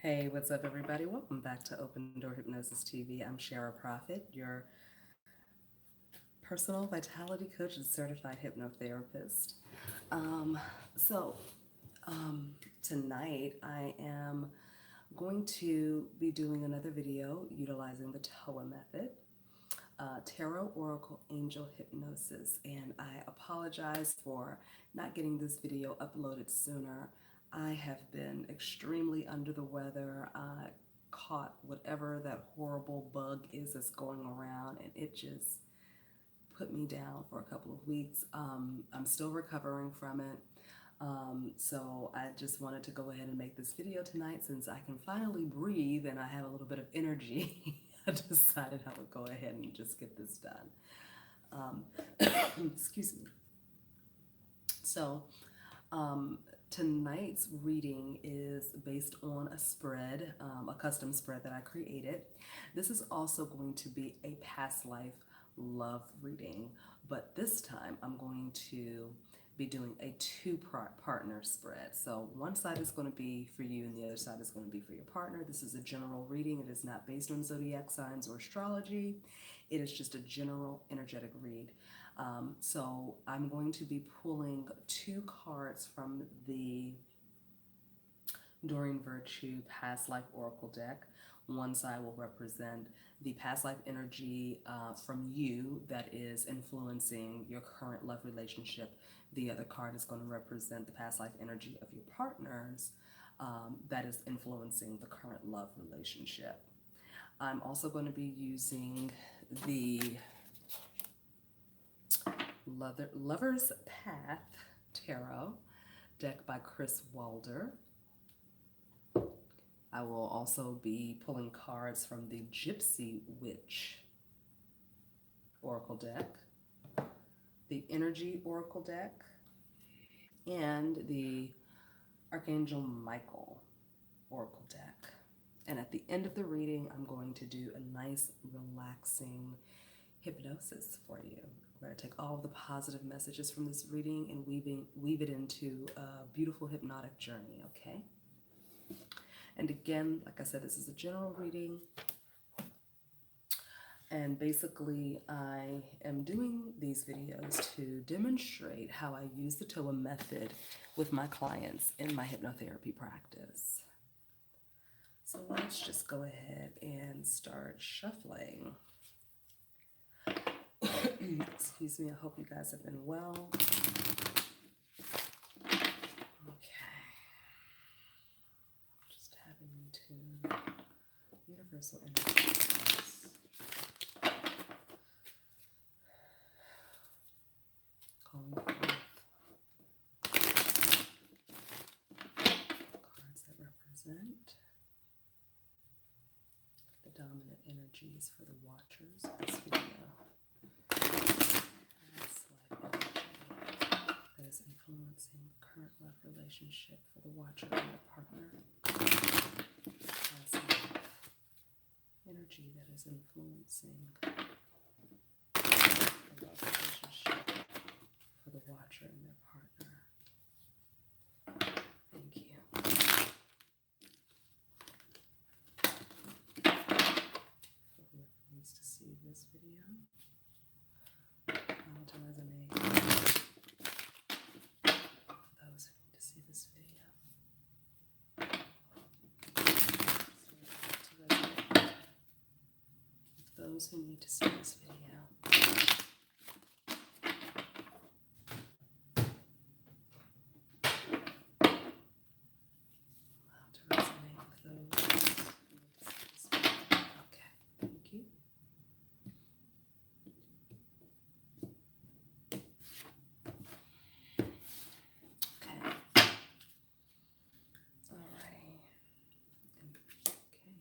Hey, what's up, everybody? Welcome back to Open Door Hypnosis TV. I'm Shara Prophet, your personal vitality coach and certified hypnotherapist. Um, so, Tonight I am going to be doing another video utilizing the T.O.A.H method, Tarot Oracle Angel Hypnosis, and I apologize for not getting this video uploaded sooner. I have been extremely under the weather. I caught whatever that horrible bug is that's going around, and it just put me down for a couple of weeks. I'm still recovering from it. So I just wanted to go ahead and make this video tonight since I can finally breathe and I have a little bit of energy. I decided I would go ahead and just get this done. Excuse me. So tonight's reading is based on a spread, a custom spread that I created. This is also going to be a past life love reading, but this time I'm going to be doing a two-part partner spread. So one side is going to be for you and the other side is going to be for your partner. This is a general reading. It is not based on zodiac signs or astrology. It is just a general energetic read. So I'm going to be pulling two cards from the Doreen Virtue Past Life Oracle deck. One side will represent the past life energy from you that is influencing your current love relationship. The other card is going to represent the past life energy of your partners that is influencing the current love relationship. I'm also going to be using the Lover's Path Tarot deck by Chris Walder. I will also be pulling cards from the Gypsy Witch Oracle deck, the Energy Oracle deck, and the Archangel Michael Oracle deck. And at the end of the reading, I'm going to do a nice, relaxing hypnosis for you. We're going to take all of the positive messages from this reading and weave it into a beautiful hypnotic journey, okay? And again, like I said, this is a general reading. And basically, I am doing these videos to demonstrate how I use the T.O.A.H method with my clients in my hypnotherapy practice. So let's just go ahead and start shuffling. Excuse me, I hope you guys have been well. Okay. Just tapping into universal energies. Calling forth cards that represent the dominant energies for the watchers of this video. That is influencing the current love relationship for the watcher and their partner. Energy that is influencing the love relationship for the watcher and their partner. Thank you. For whoever needs to see this video, allow it to resonate. Those who need to see this video. Those who need to see this video. Allow to resonate with those who need to see this video. Okay, thank you. Okay. All right. Okay.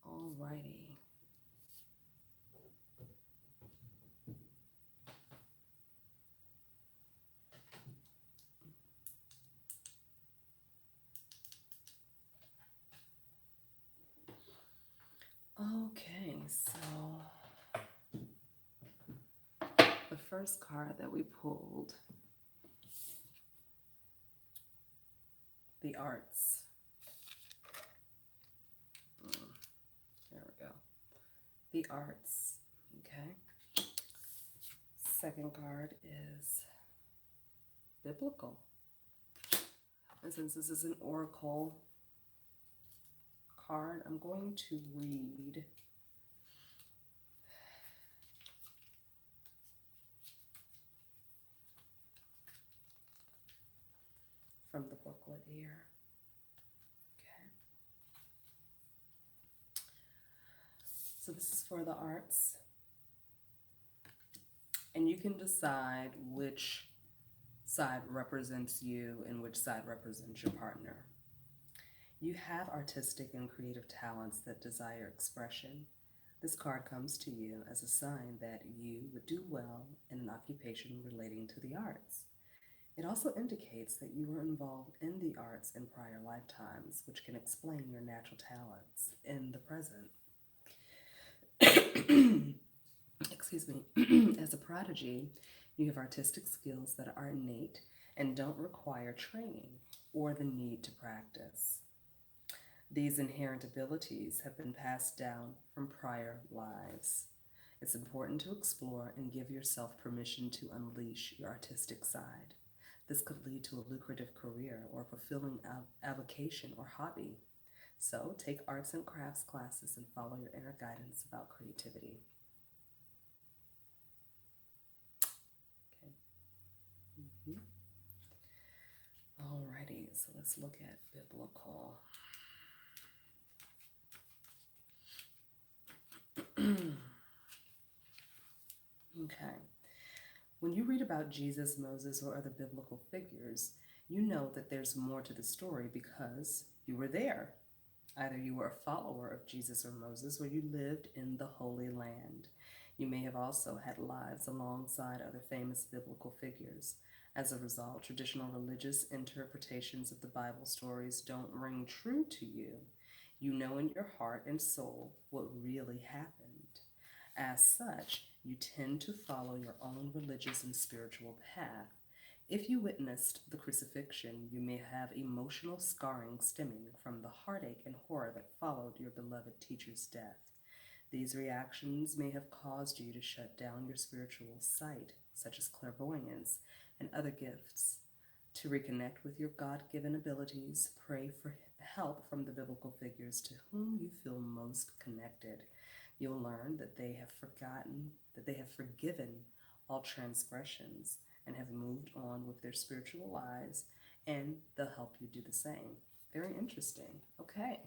Alrighty. Okay, so the first card that we pulled the arts. There we go. The arts. Okay. Second card is biblical. And since this is an oracle card, I'm going to read from the booklet here. Okay. So this is for the arts. And you can decide which side represents you and which side represents your partner. You have artistic and creative talents that desire expression. This card comes to you as a sign that you would do well in an occupation relating to the arts. It also indicates that you were involved in the arts in prior lifetimes, which can explain your natural talents in the present. Excuse me. As a prodigy, you have artistic skills that are innate and don't require training or the need to practice. These inherent abilities have been passed down from prior lives. It's important to explore and give yourself permission to unleash your artistic side. This could lead to a lucrative career or fulfilling avocation or hobby. So take arts and crafts classes and follow your inner guidance about creativity. Okay. Alrighty, so let's look at biblical. Okay. When you read about Jesus, Moses, or other biblical figures, you know that there's more to the story because you were there. Either you were a follower of Jesus or Moses, or you lived in the Holy Land. You may have also had lives alongside other famous biblical figures. As a result, traditional religious interpretations of the Bible stories don't ring true to you. You know in your heart and soul what really happened. As such, you tend to follow your own religious and spiritual path. If you witnessed the crucifixion, you may have emotional scarring stemming from the heartache and horror that followed your beloved teacher's death. These reactions may have caused you to shut down your spiritual sight, such as clairvoyance and other gifts. To reconnect with your God-given abilities, pray for help from the biblical figures to whom you feel most connected. You'll learn that they have forgiven all transgressions and have moved on with their spiritual lives, and they'll help you do the same. Very interesting. Okay.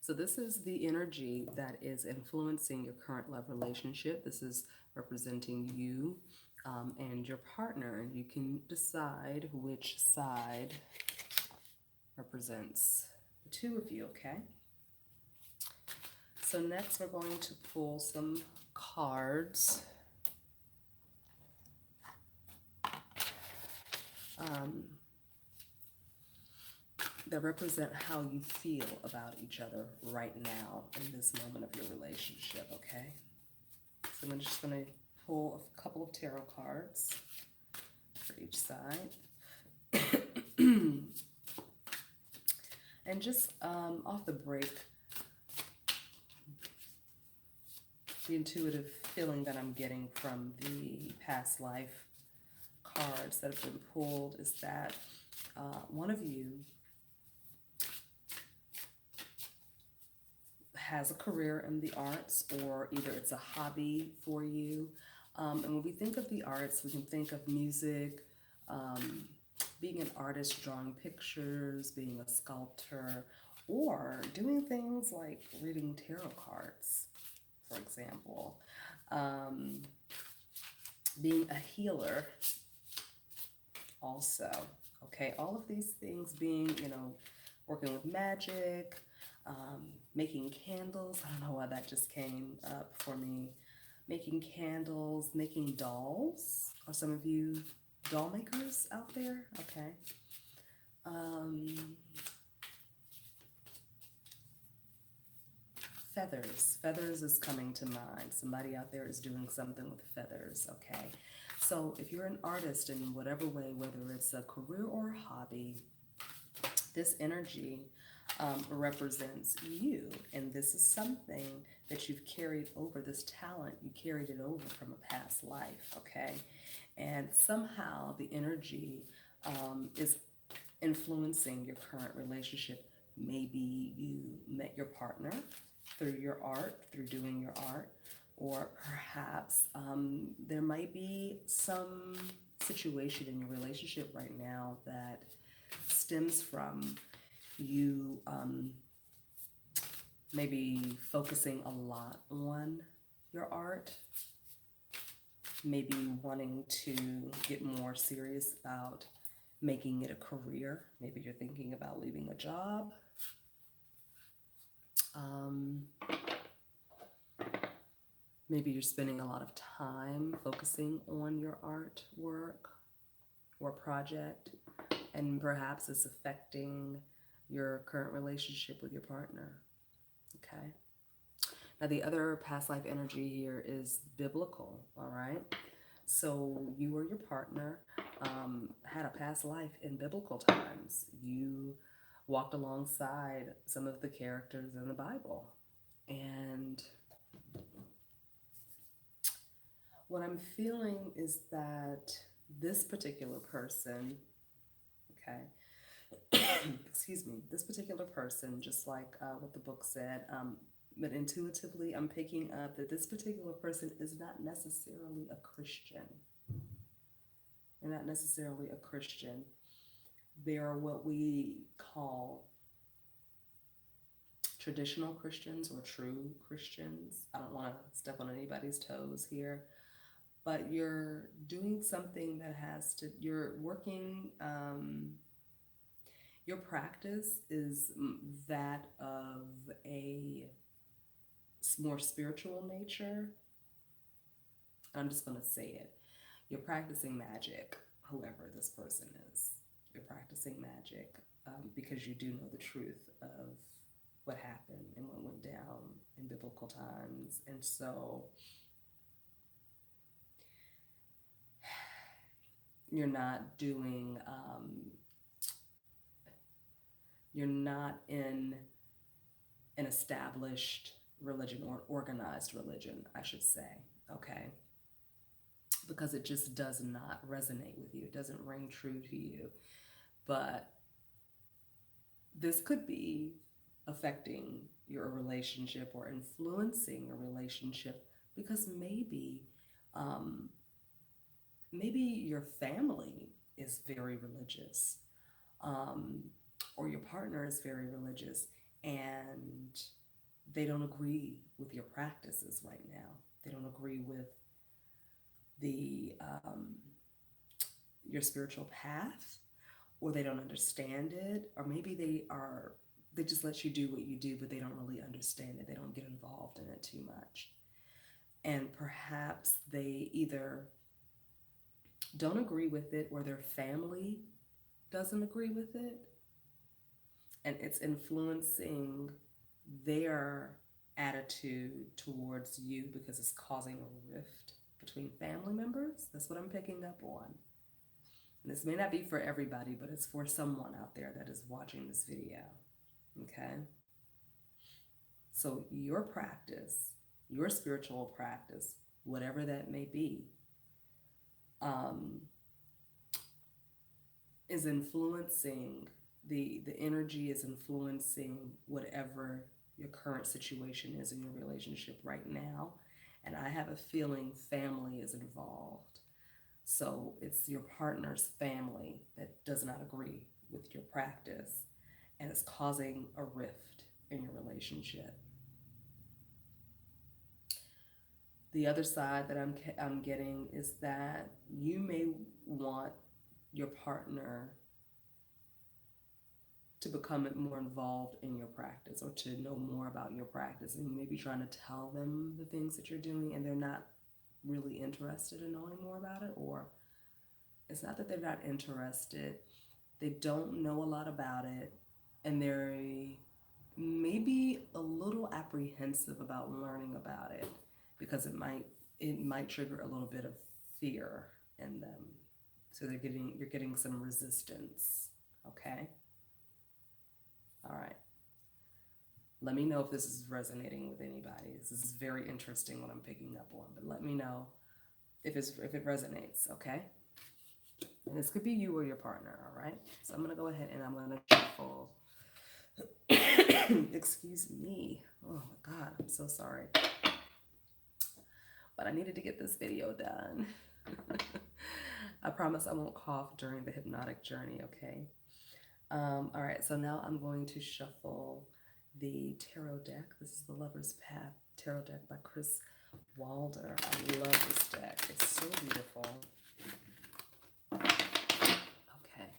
So this is the energy that is influencing your current love relationship. This is representing you and your partner. You can decide which side represents the two of you, okay? So next we're going to pull some cards. That represent how you feel about each other right now in this moment of your relationship, okay? So I'm just going to pull a couple of tarot cards for each side. And just off the break, the intuitive feeling that I'm getting from the past life cards that have been pulled is that one of you has a career in the arts, or either it's a hobby for you. And when we think of the arts, we can think of music, being an artist, drawing pictures, being a sculptor, or doing things like reading tarot cards, for example. Being a healer also, okay? All of these things being, working with magic, making candles. I don't know why that just came up for me. Making candles, making dolls. Are some of you doll makers out there? Okay. Feathers. Feathers is coming to mind. Somebody out there is doing something with feathers, okay? So if you're an artist in whatever way, whether it's a career or a hobby, this energy represents you. And this is something that you've carried over, this talent, you carried it over from a past life, okay? And somehow the energy is influencing your current relationship. Maybe you met your partner through your art, through doing your art, or perhaps there might be some situation in your relationship right now that stems from you maybe focusing a lot on your art, maybe wanting to get more serious about making it a career. Maybe you're thinking about leaving a job. Um, Maybe you're spending a lot of time focusing on your artwork or project, and perhaps it's affecting your current relationship with your partner. Okay. Now, the other past life energy here is biblical, all right? So, you or your partner had a past life in biblical times. You walked alongside some of the characters in the Bible. And what I'm feeling is that this particular person, okay, excuse me, this particular person, just like what the book said, but intuitively, I'm picking up that this particular person is not necessarily a Christian. They're not necessarily a Christian. They are what we call traditional Christians or true Christians. I don't want to step on anybody's toes here, but you're doing something that has to, you're working, your practice is that of a more spiritual nature. I'm just going to say it. You're practicing magic, whoever this person is. You're practicing magic because you do know the truth of what happened and what went down in biblical times. And so you're not doing, you're not in an established religion or organized religion, I should say, okay? Because it just does not resonate with you. It doesn't ring true to you. But this could be affecting your relationship or influencing your relationship because um, maybe your family is very religious, um, or your partner is very religious, and they don't agree with your practices right now. They don't agree with the your spiritual path, or they don't understand it, or maybe they just let you do what you do, but they don't really understand it. They don't get involved in it too much. And perhaps they either don't agree with it or their family doesn't agree with it. And it's influencing their attitude towards you because it's causing a rift between family members. That's what I'm picking up on. And this may not be for everybody, but it's for someone out there that is watching this video. Okay? So your practice, your spiritual practice, whatever that may be, um, is influencing the energy is influencing whatever your current situation is in your relationship right now. And I have a feeling family is involved. So it's your partner's family that does not agree with your practice and it's causing a rift in your relationship. The other side that I'm getting is that you may want your partner to become more involved in your practice or to know more about your practice, and you may be trying to tell them the things that you're doing and they're not really interested in knowing more about it, or it's not that they're not interested, they don't know a lot about it, and they're maybe a little apprehensive about learning about it because it might trigger a little bit of fear. in them. So you're getting some resistance. Okay? All right. Let me know if this is resonating with anybody. This is very interesting what I'm picking up on, but let me know if it resonates, okay? And this could be you or your partner, all right? So I'm gonna go ahead and I'm gonna shuffle. Excuse me. Oh my God, I'm so sorry. But I needed to get this video done. I promise I won't cough during the hypnotic journey, okay? All right, so now I'm going to shuffle the tarot deck. This is the Lover's Path Tarot deck by Chris Wilder. I love this deck. It's so beautiful. Okay.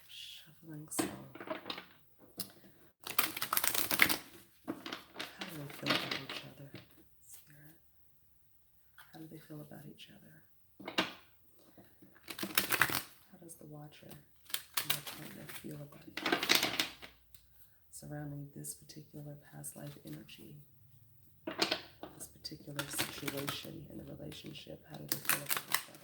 Shuffling some. How do they feel about each other, Spirit? How do they feel about each other? How does the Watcher and their partner feel about each other surrounding this particular past life energy? This particular situation in the relationship, how do they feel about each other?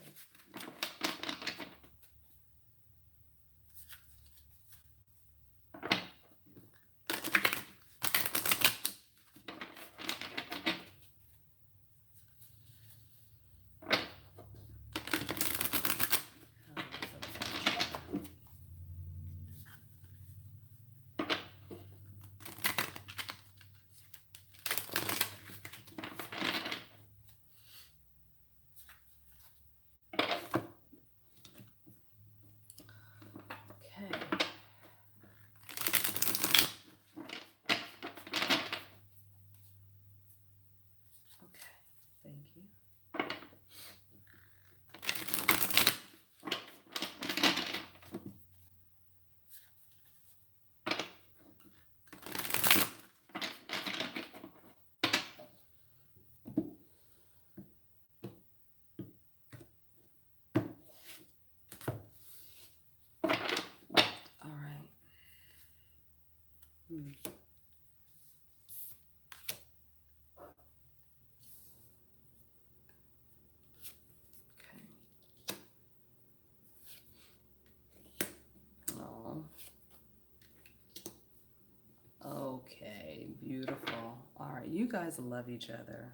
All right. Okay. Oh. Okay, beautiful. All right, you guys love each other.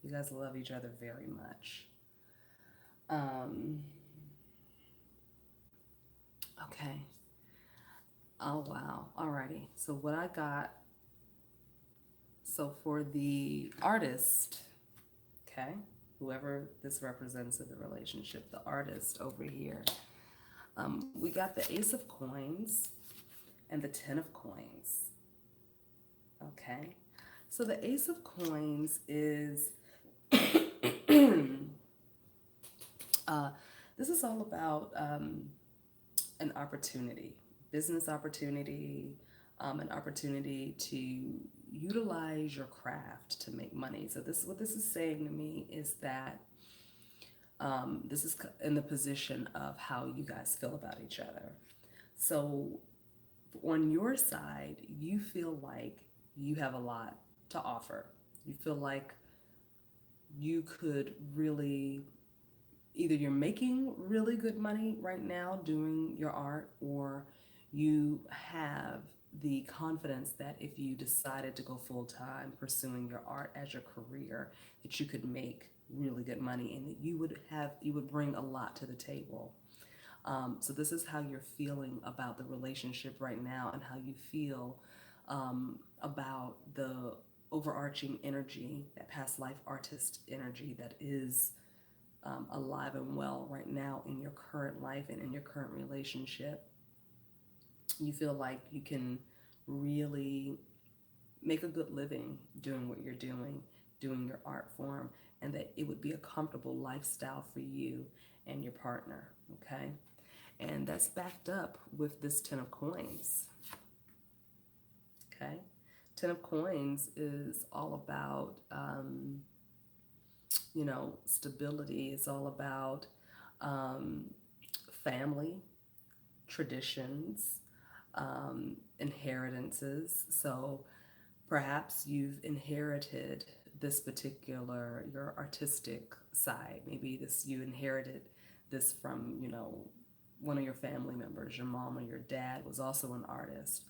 You guys love each other very much. Um, okay. Oh, wow. Alrighty. So what I got, so for the artist, okay, whoever this represents in the relationship, the artist over here, we got the Ace of Coins and the Ten of Coins. Okay. So the Ace of Coins is this is all about an opportunity, business opportunity, an opportunity to utilize your craft to make money. So this, what this is saying to me is that this is in the position of how you guys feel about each other. So on your side, you feel like you have a lot to offer. You feel like you could really, either you're making really good money right now doing your art, or you have the confidence that if you decided to go full time pursuing your art as your career, that you could make really good money and that you would bring a lot to the table. So this is how you're feeling about the relationship right now, and how you feel about the overarching energy, that past life artist energy that is alive and well right now in your current life and in your current relationship. You feel like you can really make a good living doing what you're doing your art form, and that it would be a comfortable lifestyle for you and your partner, okay? And that's backed up with this Ten of Coins, okay? Ten of Coins is all about, stability. It's all about family, traditions, inheritances. So perhaps you've inherited this particular, your artistic side. Maybe this, you inherited this from, one of your family members. Your mom or your dad was also an artist.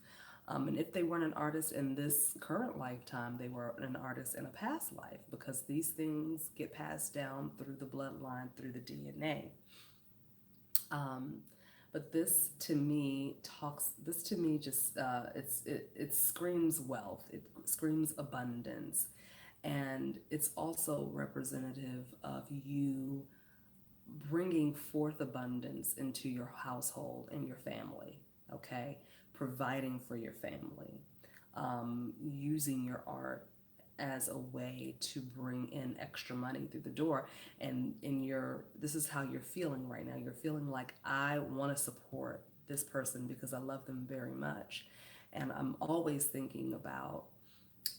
And if they weren't an artist in this current lifetime, they were an artist in a past life, because these things get passed down through the bloodline, through the DNA. Um, but this to me just, it screams wealth, it screams abundance, and it's also representative of you bringing forth abundance into your household and your family, okay? Providing for your family, using your art as a way to bring in extra money through the door. And this is how you're feeling right now. You're feeling like, I want to support this person because I love them very much. And I'm always thinking about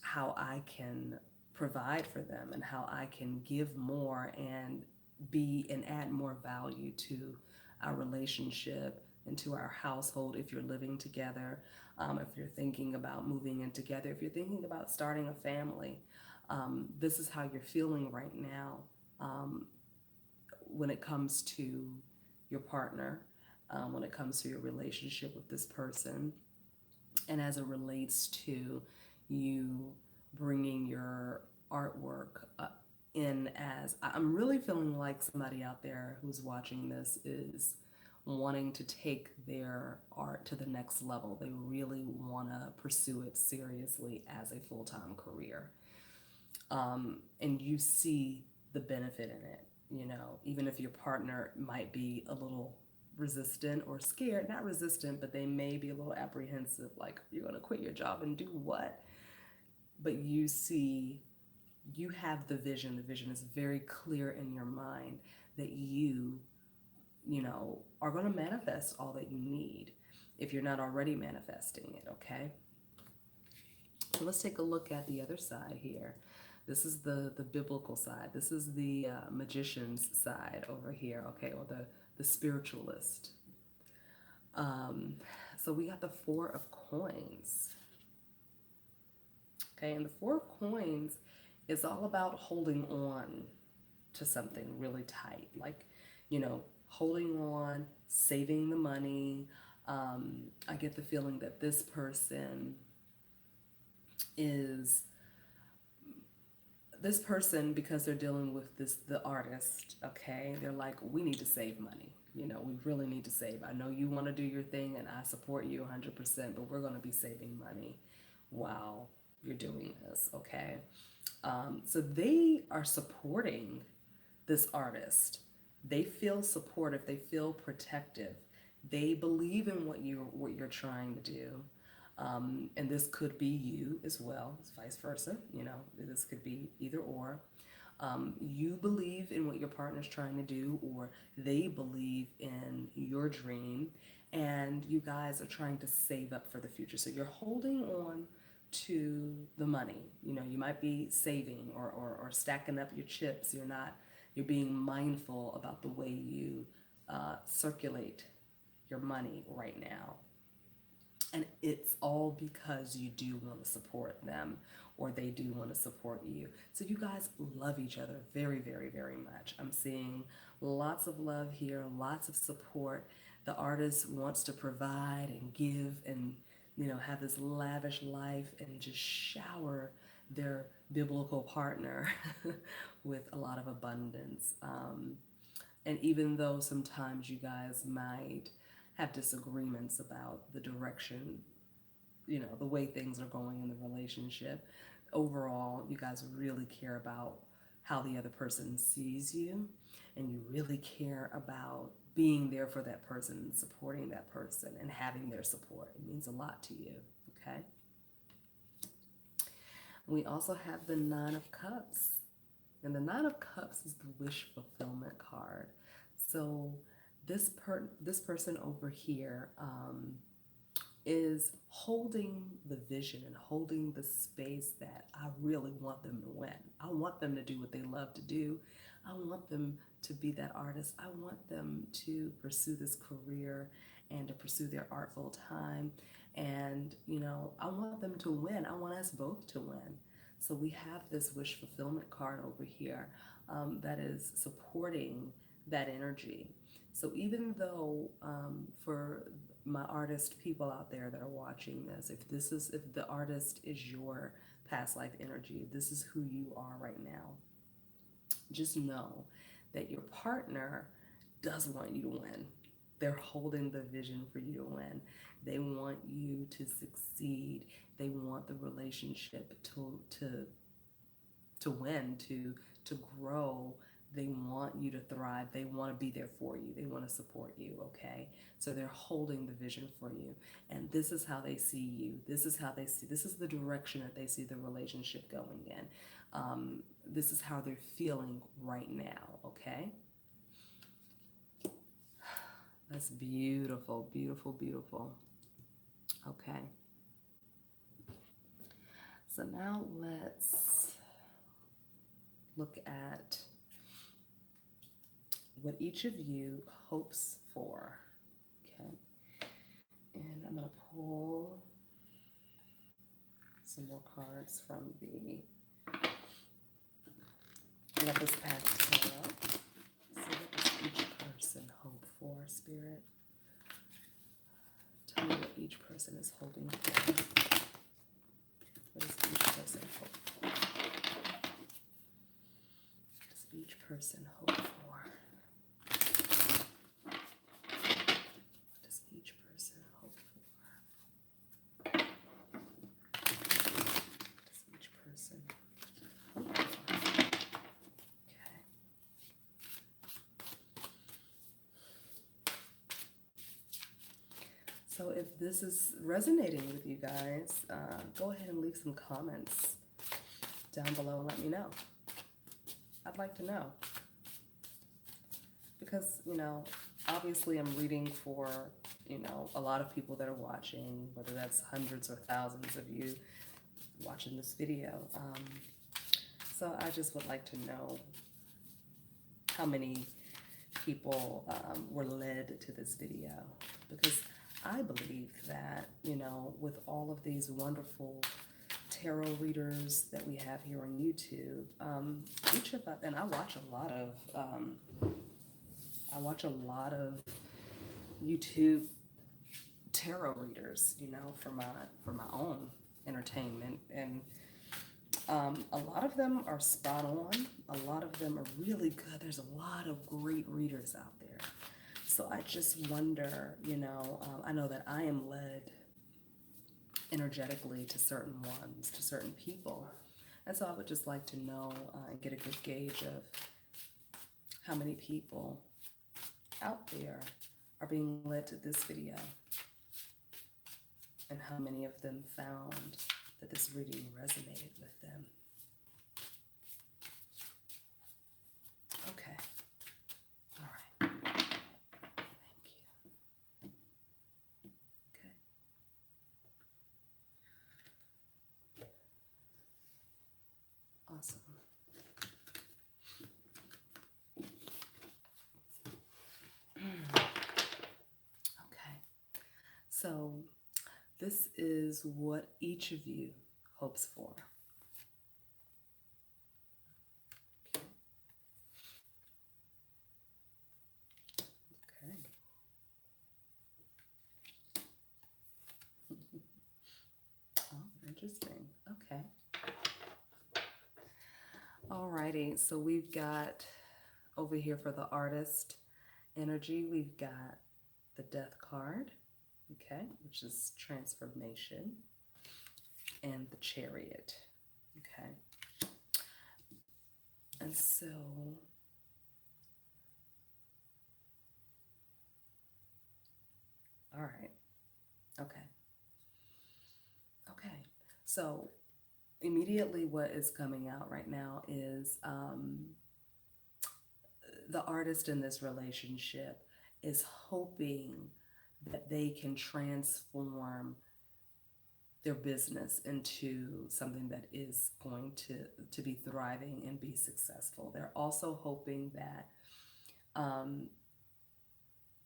how I can provide for them and how I can give more and be and add more value to our relationship and to our household. If you're living together, if you're thinking about moving in together, if you're thinking about starting a family, this is how you're feeling right now, when it comes to your partner, when it comes to your relationship with this person, and as it relates to you bringing your artwork in. As I'm really feeling like somebody out there who's watching this is wanting to take their art to the next level. They really want to pursue it seriously as a full-time career. And you see the benefit in it, even if your partner might be a little resistant or scared, not resistant, but they may be a little apprehensive, like, you're going to quit your job and do what? But you have the vision. The vision is very clear in your mind that are going to manifest all that you need if you're not already manifesting it, okay? So let's take a look at the other side here. This is the biblical side. This is the magician's side over here, okay, or the spiritualist. So we got the Four of Coins. Okay, and the Four of Coins is all about holding on to something really tight, like, holding on, saving the money. I get the feeling that this person is because they're dealing with the artist, okay? They're like, we need to save money. We really need to save. I know you want to do your thing and I support you 100%, but we're going to be saving money while you're doing this, okay? So they are supporting this artist. They feel supportive. They feel protective. They believe in what you're trying to do. And this could be you as well, it's vice versa. This could be either or. You believe in what your partner's trying to do, or they believe in your dream, and you guys are trying to save up for the future. So you're holding on to the money. You might be saving or stacking up your chips. You're being mindful about the way you circulate your money right now. And it's all because you do want to support them, or they do want to support you. So you guys love each other very, very, very much. I'm seeing lots of love here, lots of support. The artist wants to provide and give and, have this lavish life and just shower their biblical partner with a lot of abundance. And even though sometimes you guys might have disagreements about the direction, the way things are going in the relationship, overall, you guys really care about how the other person sees you, and you really care about being there for that person, supporting that person, and having their support. It means a lot to you, okay? We also have the Nine of Cups. And the Nine of Cups is the wish fulfillment card. So this person over here is holding the vision and holding the space that I really want them to win. I want them to do what they love to do. I want them to be that artist. I want them to pursue this career and to pursue their art full time. And, I want them to win. I want us both to win. So we have this wish fulfillment card over here that is supporting that energy. So even though for my artist people out there that are watching this, if the artist is your past life energy, this is who you are right now. Just know that your partner does want you to win. They're holding the vision for you to win. They want you to succeed. They want the relationship to win, to grow. They want you to thrive. They want to be there for you. They want to support you, okay? So they're holding the vision for you. And this is how they see you. This is the direction that they see the relationship going in. This is how they're feeling right now, okay? That's beautiful, beautiful, beautiful. Okay. So now let's look at what each of you hopes for. Okay. And I'm going to pull some more cards from the Lapis Tarot. So what does each person hope for, Spirit? Tell me what each person is hoping for. What does each person hope for? What does each person hope for? What does each person hope for? What does each person hope for? Okay. So if this is resonating with you guys, go ahead and leave some comments down below and let me know. I'd like to know. Because, obviously I'm reading for, a lot of people that are watching, whether that's hundreds or thousands of you watching this video. So I just would like to know how many people were led to this video. Because I believe that, with all of these wonderful tarot readers that we have here on YouTube, each of us, and I watch a lot of YouTube tarot readers, for my own entertainment, and a lot of them are spot on. A lot of them are really good. There's a lot of great readers out there. So I just wonder, I know that I am led energetically to certain ones, to certain people. And so I would just like to know and get a good gauge of how many people out there are being led to this video and how many of them found that this reading resonated with them. Okay. All right. Thank you. Okay. Awesome. Okay. So this is what each of you hopes for. Okay. Oh, interesting. Okay. Alrighty, so we've got over here for the artist energy, we've got the Death card, okay, which is transformation, and the Chariot, okay. And so all right, okay. Okay, so immediately what is coming out right now is the artist in this relationship is hoping that they can transform their business into something that is going to be thriving and be successful. They're also hoping that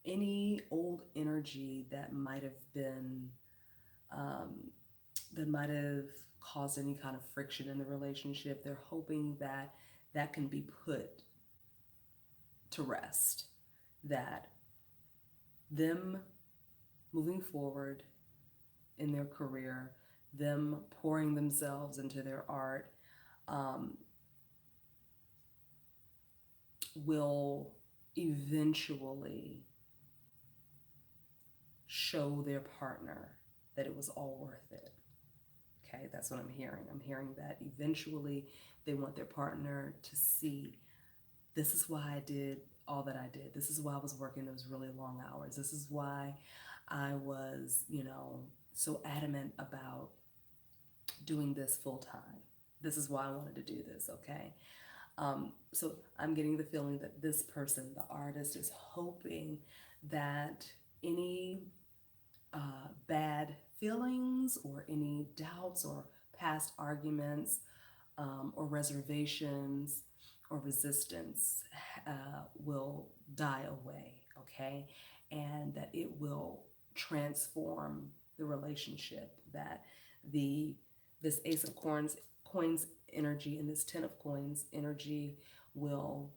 any old energy that might have been that might have caused any kind of friction in the relationship. They're hoping that that can be put to rest, that them moving forward in their career, them pouring themselves into their art, um, will eventually show their partner that it was all worth it. Okay, that's what I'm hearing. I'm hearing that eventually they want their partner to see, this is why I did all that I did. This is why I was working those really long hours. This is why I was, so adamant about doing this full time. This is why I wanted to do this, okay? So I'm getting the feeling that this person, the artist, is hoping that any bad feelings or any doubts or past arguments or reservations or resistance will die away, okay? And that it will transform the relationship, that this Ace of coins energy and this Ten of Coins energy will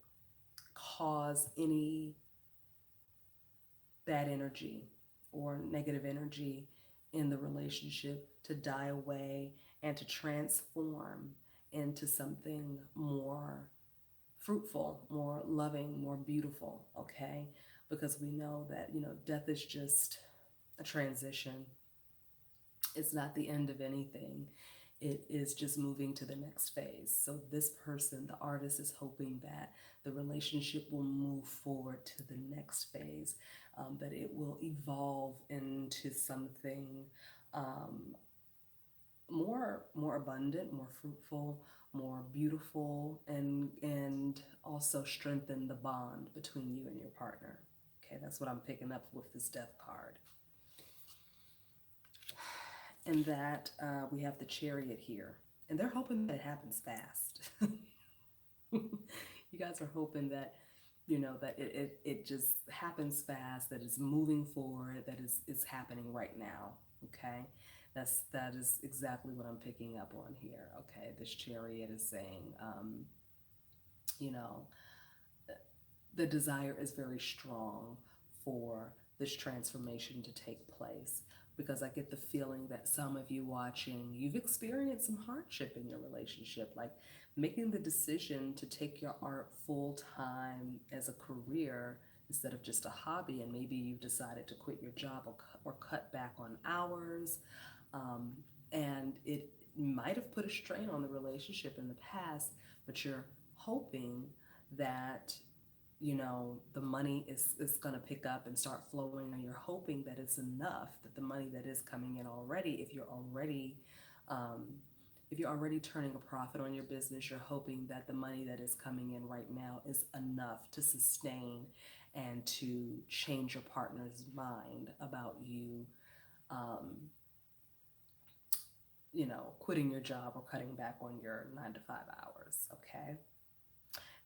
cause any bad energy or negative energy in the relationship to die away and to transform into something more fruitful, more loving, more beautiful, okay? Because we know that, death is just a transition. It's not the end of anything. It is just moving to the next phase. So this person, the artist, is hoping that the relationship will move forward to the next phase, that it will evolve into something more abundant, more fruitful, more beautiful, and also strengthen the bond between you and your partner. Okay, that's what I'm picking up with this Death card. And that we have the Chariot here, and they're hoping that it happens fast. You guys are hoping that that it just happens fast, that it's moving forward, that it's happening right now. Okay, that is exactly what I'm picking up on here. Okay, this Chariot is saying, you know, the desire is very strong for this transformation to take place, because I get the feeling that some of you watching, you've experienced some hardship in your relationship, like making the decision to take your art full time as a career instead of just a hobby, and maybe you've decided to quit your job or cut back on hours, and it might have put a strain on the relationship in the past, but you're hoping that the money is going to pick up and start flowing, and you're hoping that it's enough, that the money that is coming in already, um, if you're already turning a profit on your business, you're hoping that the money that is coming in right now is enough to sustain and to change your partner's mind about you, um, quitting your job or cutting back on your 9 to 5 hours, okay?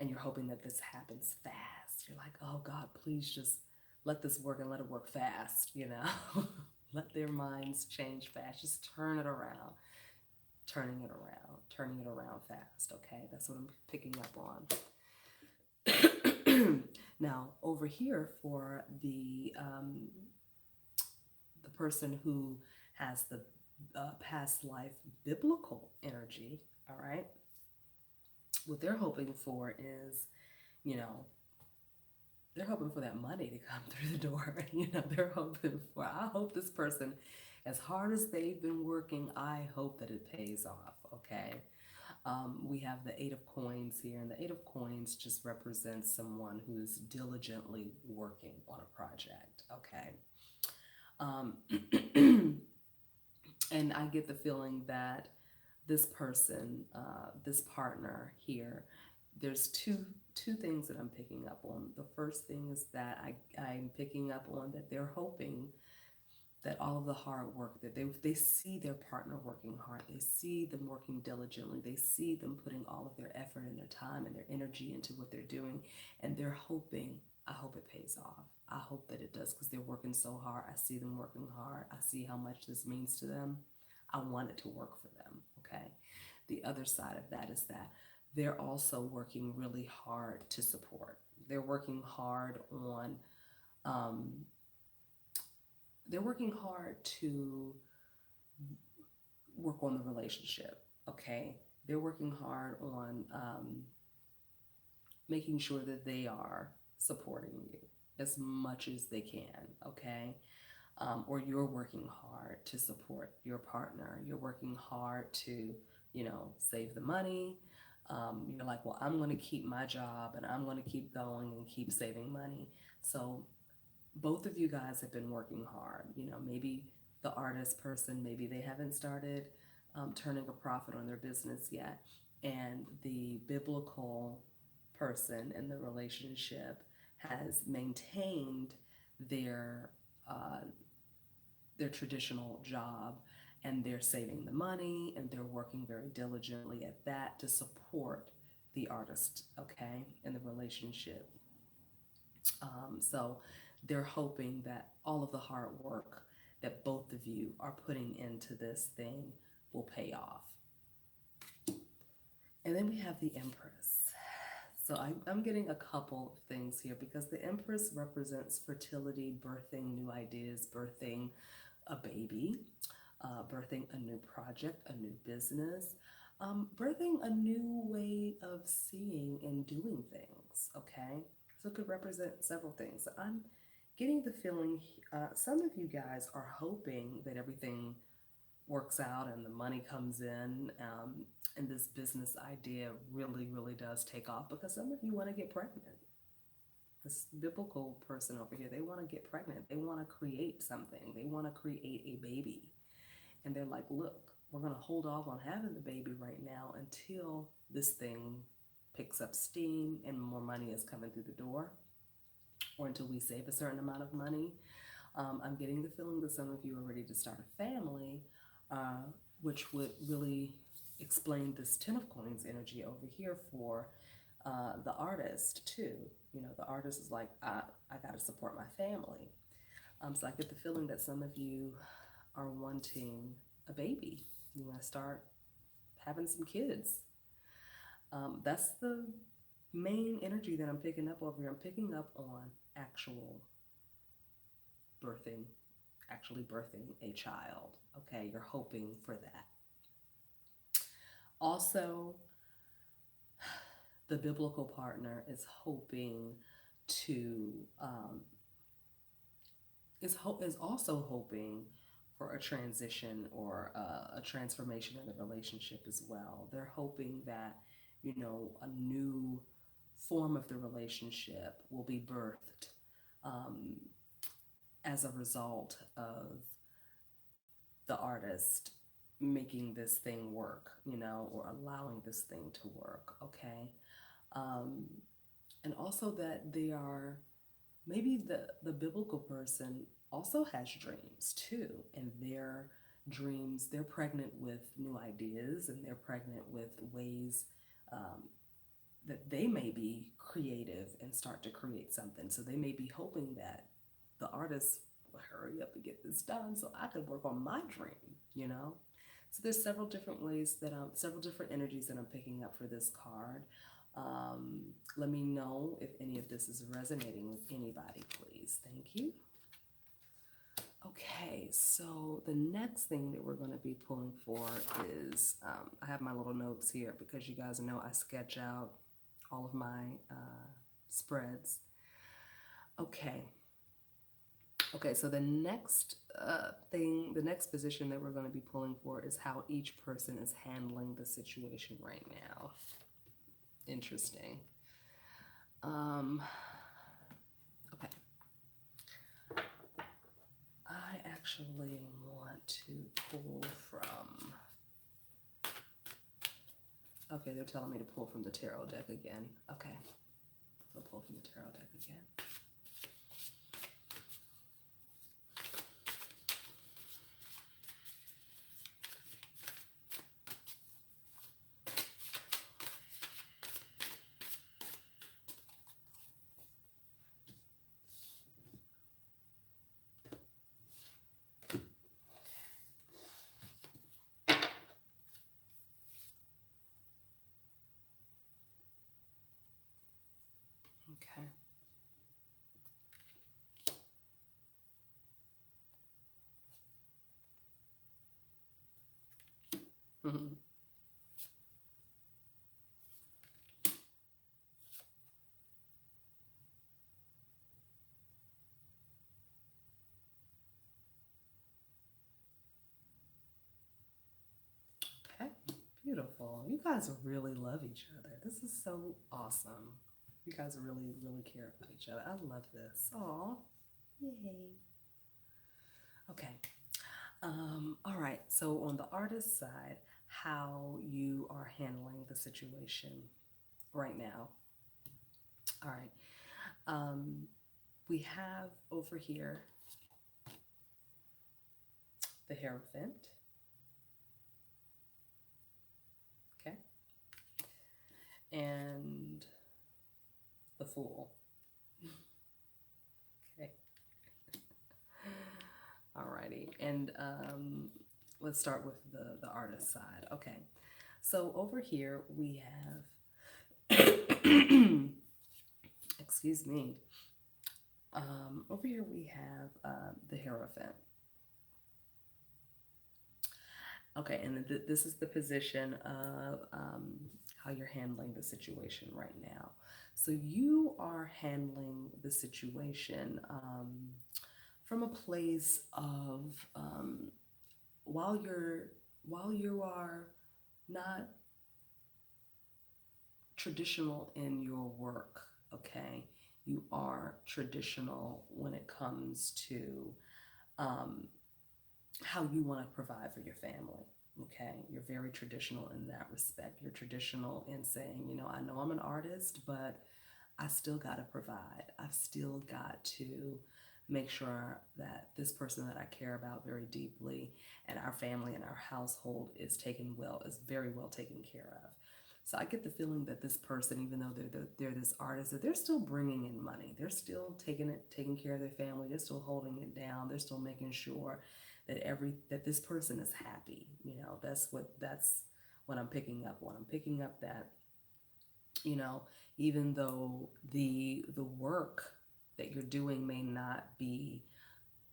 And you're hoping that this happens fast. You're like, oh God, please just let this work and let it work fast, Let their minds change fast. Just turn it around, turning it around fast, okay? That's what I'm picking up on. Now, over here for the person who has the past life biblical energy, all right? What they're hoping for is, they're hoping for that money to come through the door. They're hoping for, I hope this person, as hard as they've been working, I hope that it pays off, okay? We have the Eight of Coins here, and the Eight of Coins just represents someone who's diligently working on a project, okay? And I get the feeling that this person, this partner here, there's two things that I'm picking up on. The first thing is that I'm picking up on that they're hoping that all of the hard work, that they see their partner working hard, they see them working diligently, they see them putting all of their effort and their time and their energy into what they're doing, and they're hoping, I hope it pays off. I hope that it does, because they're working so hard. I see them working hard. I see how much this means to them. I want it to work for them, okay? The other side of that is that they're also working really hard to support. They're working hard on, um, they're working hard to work on the relationship, okay? They're working hard on making sure that they are supporting you as much as they can, okay? Or you're working hard to support your partner. You're working hard to, save the money. You're like, well, I'm going to keep my job and I'm going to keep going and keep saving money. So both of you guys have been working hard. Maybe the artist person, maybe they haven't started turning a profit on their business yet. And the biblical person in the relationship has maintained their uh, their traditional job, and they're saving the money and they're working very diligently at that to support the artist, okay, in the relationship. So they're hoping that all of the hard work that both of you are putting into this thing will pay off. And then we have the Empress. So I'm getting a couple things here because the Empress represents fertility, birthing new ideas, birthing a baby, birthing a new project, a new business, birthing a new way of seeing and doing things, okay? So it could represent several things. I'm getting the feeling some of you guys are hoping that everything works out and the money comes in, and this business idea really, really does take off because some of you want to get pregnant. This biblical person over here, they want to get pregnant. They want to create something. They want to create a baby. And they're like, look, we're going to hold off on having the baby right now until this thing picks up steam and more money is coming through the door, or until we save a certain amount of money. I'm getting the feeling that some of you are ready to start a family, which would really explain this Ten of Coins energy over here for the artist too. The artist is like, I got to support my family. So I get the feeling that some of you are wanting a baby. You want to start having some kids. That's the main energy that I'm picking up over here. I'm picking up on birthing, actually birthing a child. Okay, you're hoping for that. Also, the biblical partner is hoping to is also hoping for a transition or a transformation in the relationship as well. They're hoping that a new form of the relationship will be birthed um, as a result of the artist making this thing work, or allowing this thing to work, okay? Um, and also that they are, maybe the biblical person also has dreams too, and their dreams, they're pregnant with new ideas and they're pregnant with ways that they may be creative and start to create something. So they may be hoping that the artist will hurry up and get this done so I can work on my dream. So there's several different ways several different energies that I'm picking up for this card. Let me know if any of this is resonating with anybody, please. Thank you. Okay, so the next thing that we're going to be pulling for is, I have my little notes here because you guys know I sketch out all of my spreads. Okay, so the next the next position that we're going to be pulling for is how each person is handling the situation right now. Interesting. Okay. I actually want to pull from... Okay, they're telling me to pull from the tarot deck again. Okay. I'll pull from the tarot deck again. Okay. Mhm. Okay. Beautiful. You guys really love each other. This is so awesome. You guys really, really care about each other. I love this. Aw. Yay. Okay. All right. So on the artist side, how you are handling the situation right now. All right. We have over here the Hierophant. Okay. And the Fool. Okay. Alrighty. And let's start with the artist side. Okay. So over here we have, excuse me. Over here we have the Hierophant. Okay, and this is the position of how you're handling the situation right now. So you are handling the situation from a place of while you're while you are not traditional in your work, okay, you are traditional when it comes to um, how you want to provide for your family. Okay, you're very traditional in that respect. You're traditional in saying, you know, I know I'm an artist, but I still got to provide. I've still got to make sure that this person that I care about very deeply and our family and our household is is very well taken care of. So I get the feeling that this person, even though they're this artist, that they're still bringing in money. They're still taking care of their family. They're still holding it down. They're still making sure that this person is happy. You know, that's what I'm picking up. When I'm picking up that, you know, even though the work that you're doing may not be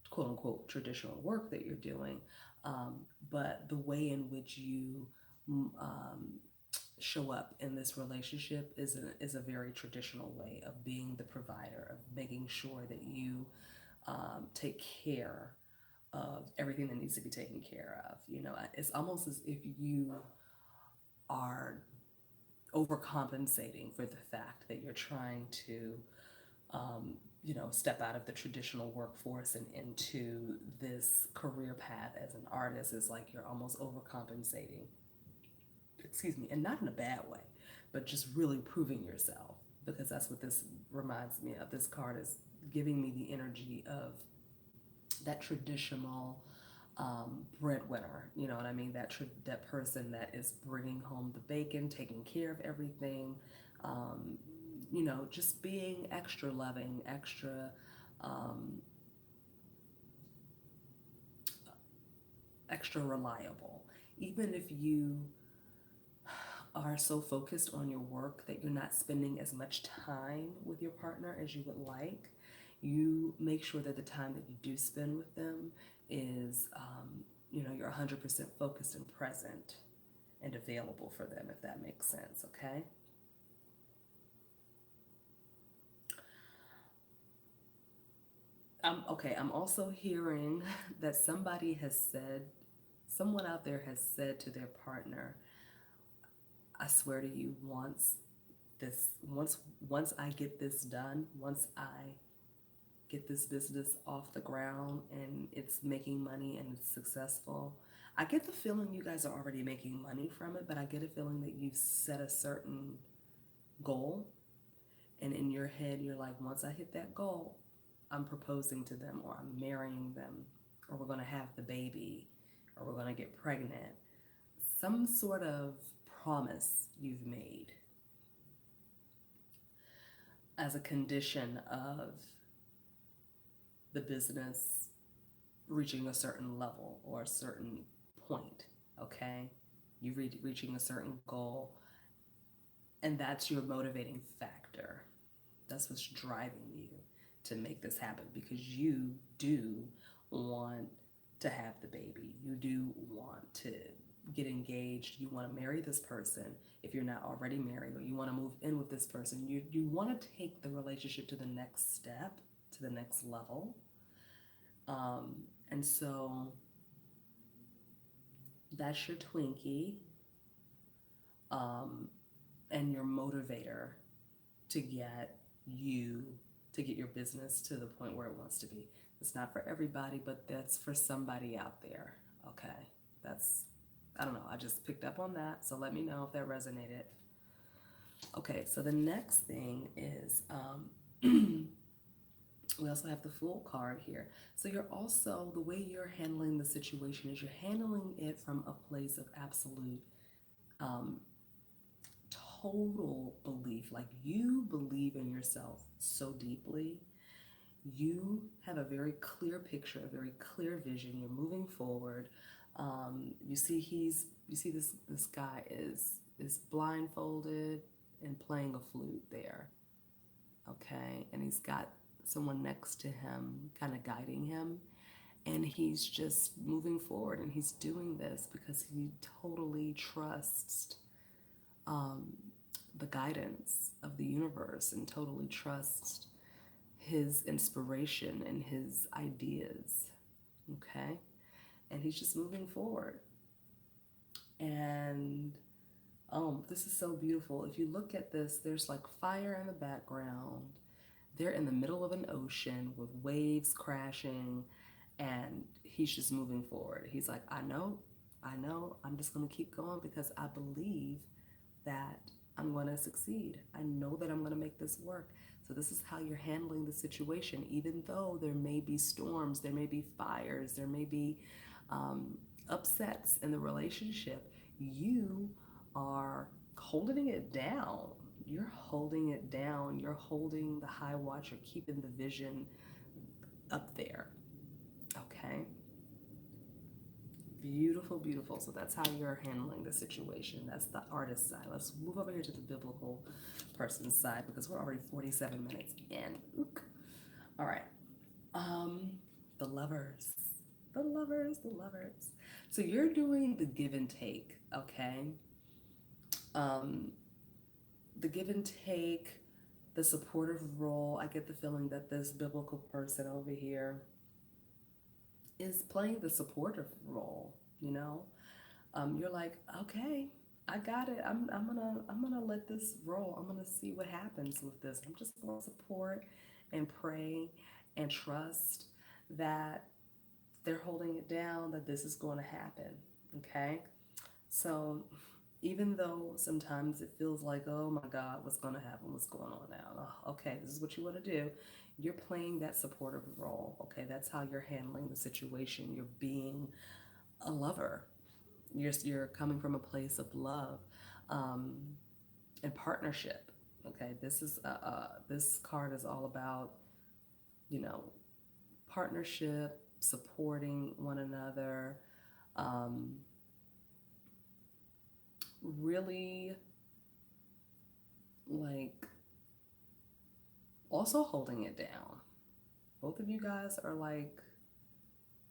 quote unquote traditional work that you're doing, but the way in which you um, show up in this relationship is a very traditional way of being the provider, of making sure that you take care of everything that needs to be taken care of. You know, it's almost as if you are overcompensating for the fact that you're trying to, you know, step out of the traditional workforce and into this career path as an artist. Is like you're almost overcompensating, excuse me, and not in a bad way, but just really proving yourself, because that's what this reminds me of. This card is giving me the energy of that traditional breadwinner. You know what I mean? That person that is bringing home the bacon, taking care of everything. Um, you know, just being extra loving, um, extra reliable. Even if you are so focused on your work that you're not spending as much time with your partner as you would like, you make sure that the time that you do spend with them is, you know, you're 100% focused and present and available for them, if that makes sense, okay? Okay, I'm also hearing that someone out there has said to their partner, I swear to you, this, once I get this done, once I get this business off the ground and it's making money and it's successful. I get the feeling you guys are already making money from it, but I get a feeling that you've set a certain goal, and in your head you're like, once I hit that goal, I'm proposing to them, or I'm marrying them, or we're going to have the baby, or we're going to get pregnant. Some sort of promise you've made as a condition of the business reaching a certain level or a certain point, okay? Reaching a certain goal, and that's your motivating factor. That's what's driving you to make this happen, because you do want to have the baby. You do want to get engaged. You want to marry this person if you're not already married, or you want to move in with this person. You want to take the relationship to the next step, to the next level. And so that's your Twinkie, and your motivator to get you to get your business to the point where it wants to be. It's not for everybody, but that's for somebody out there. Okay. That's, I don't know, I just picked up on that. So let me know if that resonated. Okay, so the next thing is we also have the Fool card here. So you're also, the way you're handling the situation is you're handling it from a place of absolute um, total belief. Like, you believe in yourself so deeply. You have a very clear picture, a very clear vision. You're moving forward. You see this guy is blindfolded and playing a flute there. Okay, and he's got someone next to him kind of guiding him, and he's just moving forward, and he's doing this because he totally trusts um, the guidance of the universe, and totally trusts his inspiration and his ideas. Okay, and he's just moving forward. And this is so beautiful. If you look at this, there's like fire in the background. They're in the middle of an ocean with waves crashing, and he's just moving forward. He's like, I know, I'm just going to keep going because I believe that I'm going to succeed. I know that I'm going to make this work. So this is how you're handling the situation, even though there may be storms, there may be fires, there may be upsets in the relationship. You are holding it down. You're holding it down. You're holding the high watch. You're keeping the vision up there. Okay? Beautiful, beautiful. So that's how you're handling the situation. That's the artist side. Let's move over here to the biblical person side, because we're already 47 minutes in. Ook. All right. The lovers. The lovers, the lovers. So you're doing the give and take, okay? The give and take, the supportive role. I get the feeling that this biblical person over here is playing the supportive role, you know? You're like, okay, I got it. I'm gonna let this roll. I'm gonna see what happens with this. I'm just gonna support and pray and trust that they're holding it down, that this is going to happen. Okay? So even though sometimes it feels like, oh my God, what's going to happen? What's going on now? Oh, okay, this is what you want to do. You're playing that supportive role. Okay, that's how you're handling the situation. You're being a lover. You're coming from a place of love and partnership. Okay, this card is all about, you know, partnership, supporting one another, really, like, also holding it down. Both of you guys are like,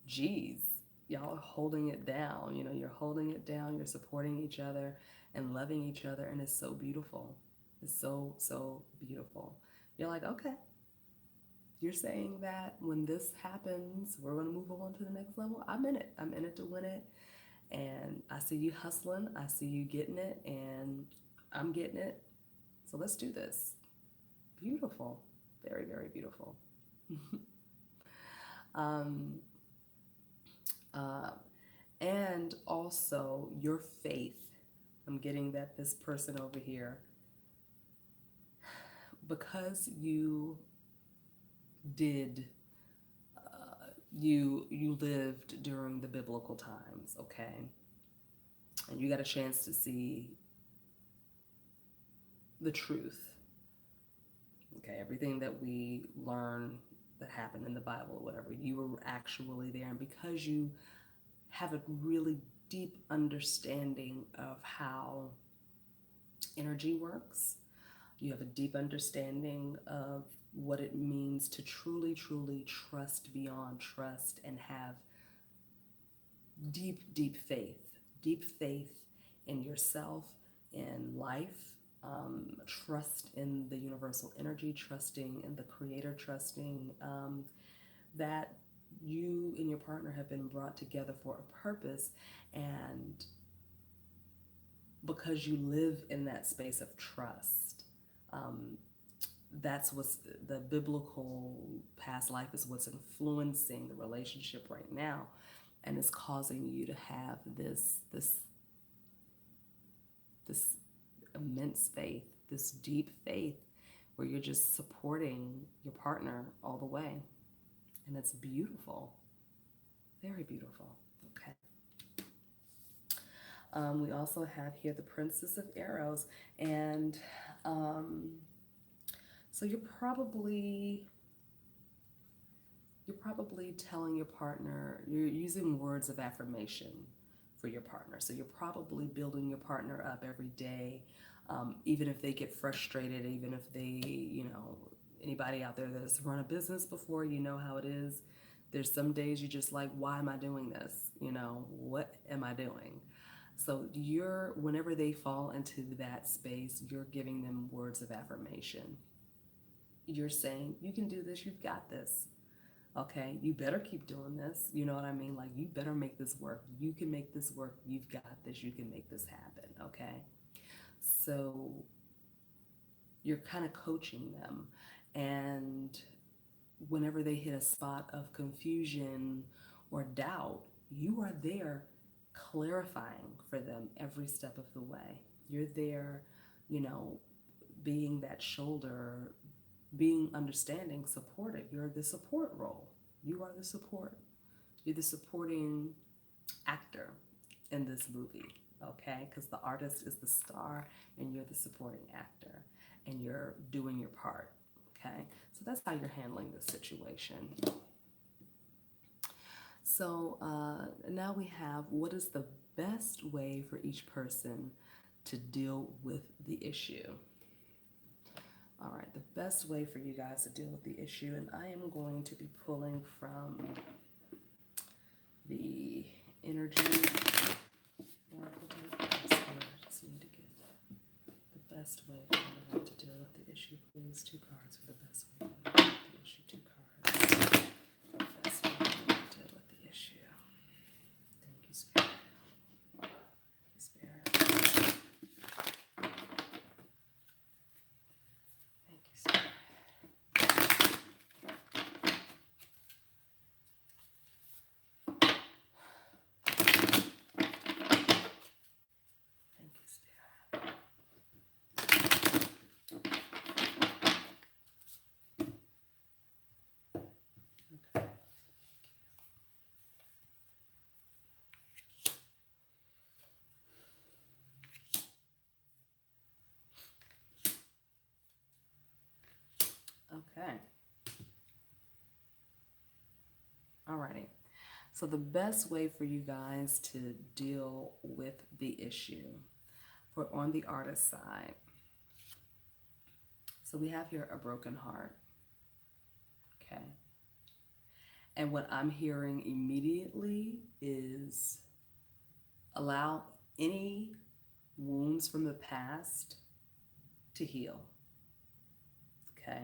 geez, y'all are holding it down. You know, you're holding it down, you're supporting each other and loving each other, and it's so beautiful. It's so, so beautiful. You're like, okay, you're saying that when this happens, we're going to move on to the next level. I'm in it. I'm in it to win it. And I see you hustling. I see you getting it. And I'm getting it. So let's do this. Beautiful. Very, very beautiful. um, uh, and also your faith. I'm getting that this person over here, because you did you lived during the biblical times, okay, and you got a chance to see the truth, okay, everything that we learn that happened in the Bible or whatever, you were actually there. And because you have a really deep understanding of how energy works, You have a deep understanding of what it means to truly, truly trust beyond trust and have deep, deep faith in yourself, in life, trust in the universal energy, trusting in the creator, trusting that you and your partner have been brought together for a purpose. And because you live in that space of trust, um, that's what's the biblical past life is what's influencing the relationship right now, and it's causing you to have this immense faith, this deep faith, where you're just supporting your partner all the way, and it's beautiful, very beautiful. Okay. We also have here the Princess of Arrows, and um, so you're probably telling your partner, you're using words of affirmation for your partner. So you're probably building your partner up every day, even if they get frustrated, even if they, anybody out there that's run a business before, you know how it is. There's some days you're just like, why am I doing this? What am I doing? So whenever they fall into that space, you're giving them words of affirmation. You're saying, you can do this, you've got this. Okay, you better keep doing this. You know what I mean? Like, you better make this work. You can make this work. You've got this. You can make this happen. Okay. So you're kind of coaching them. And whenever they hit a spot of confusion or doubt, you are there clarifying for them every step of the way. You're there, you know, being that shoulder, being understanding, supportive. You're the support role. You are the support. You're the supporting actor in this movie, okay? Because the artist is the star and you're the supporting actor and you're doing your part, okay? So that's how you're handling the situation. So now we have, what is the best way for each person to deal with the issue? All right, the best way for you guys to deal with the issue, and I am going to be pulling from the energy oracle deck. I just need to get the best way for everyone to deal with the issue. Please, 2 cards for the best way to deal with the issue. 2 cards. The best way to deal with the issue. Thank you, Spirit. Thank you, Spirit. Thank you, Spirit. Thank you, Spirit. Okay. Okay. Alrighty. So the best way for you guys to deal with the issue for on the artist side. So we have here a broken heart. Okay. And what I'm hearing immediately is allow any wounds from the past to heal. Okay.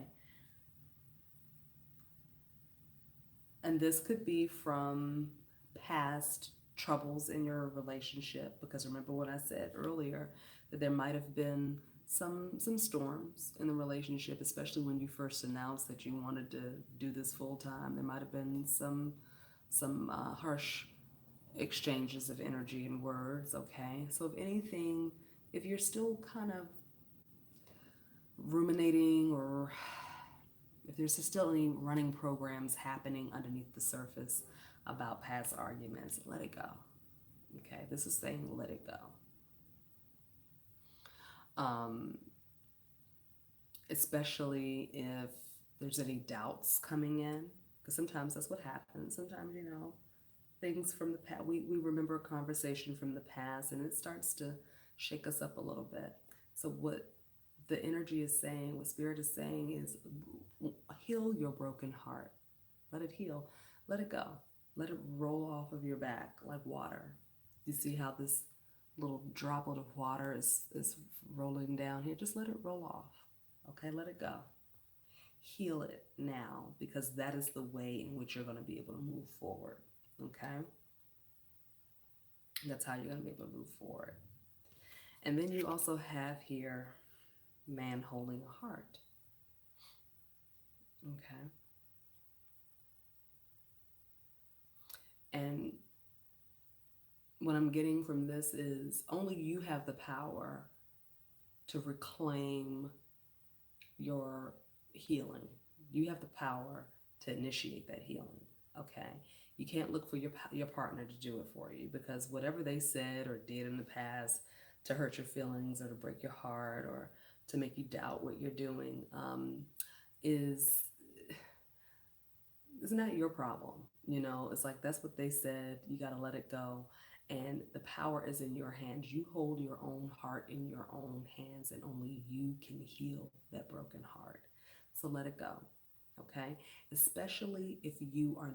And this could be from past troubles in your relationship, because remember what I said earlier, that there might have been some storms in the relationship, especially when you first announced that you wanted to do this full time. There might have been some harsh exchanges of energy and words. Okay, so if anything, if you're still kind of ruminating, or if there's still any running programs happening underneath the surface about past arguments, let it go. Okay, this is saying let it go. Especially if there's any doubts coming in, because sometimes that's what happens. Sometimes, things from the past, we remember a conversation from the past and it starts to shake us up a little bit. So what the energy is saying, what Spirit is saying is heal your broken heart. Let it heal. Let it go. Let it roll off of your back like water. You see how this little droplet of water is rolling down here? Just let it roll off. Okay, let it go. Heal it now, because that is the way in which you're going to be able to move forward. Okay? That's how you're going to be able to move forward. And then you also have here man holding a heart. Okay? And what I'm getting from this is only you have the power to reclaim your healing. You have the power to initiate that healing. Okay? You can't look for your partner to do it for you, because whatever they said or did in the past to hurt your feelings or to break your heart or to make you doubt what you're doing is not your problem. You know, it's like that's what they said. You got to let it go. And the power is in your hands. You hold your own heart in your own hands, and only you can heal that broken heart. So let it go. Okay? Especially if you are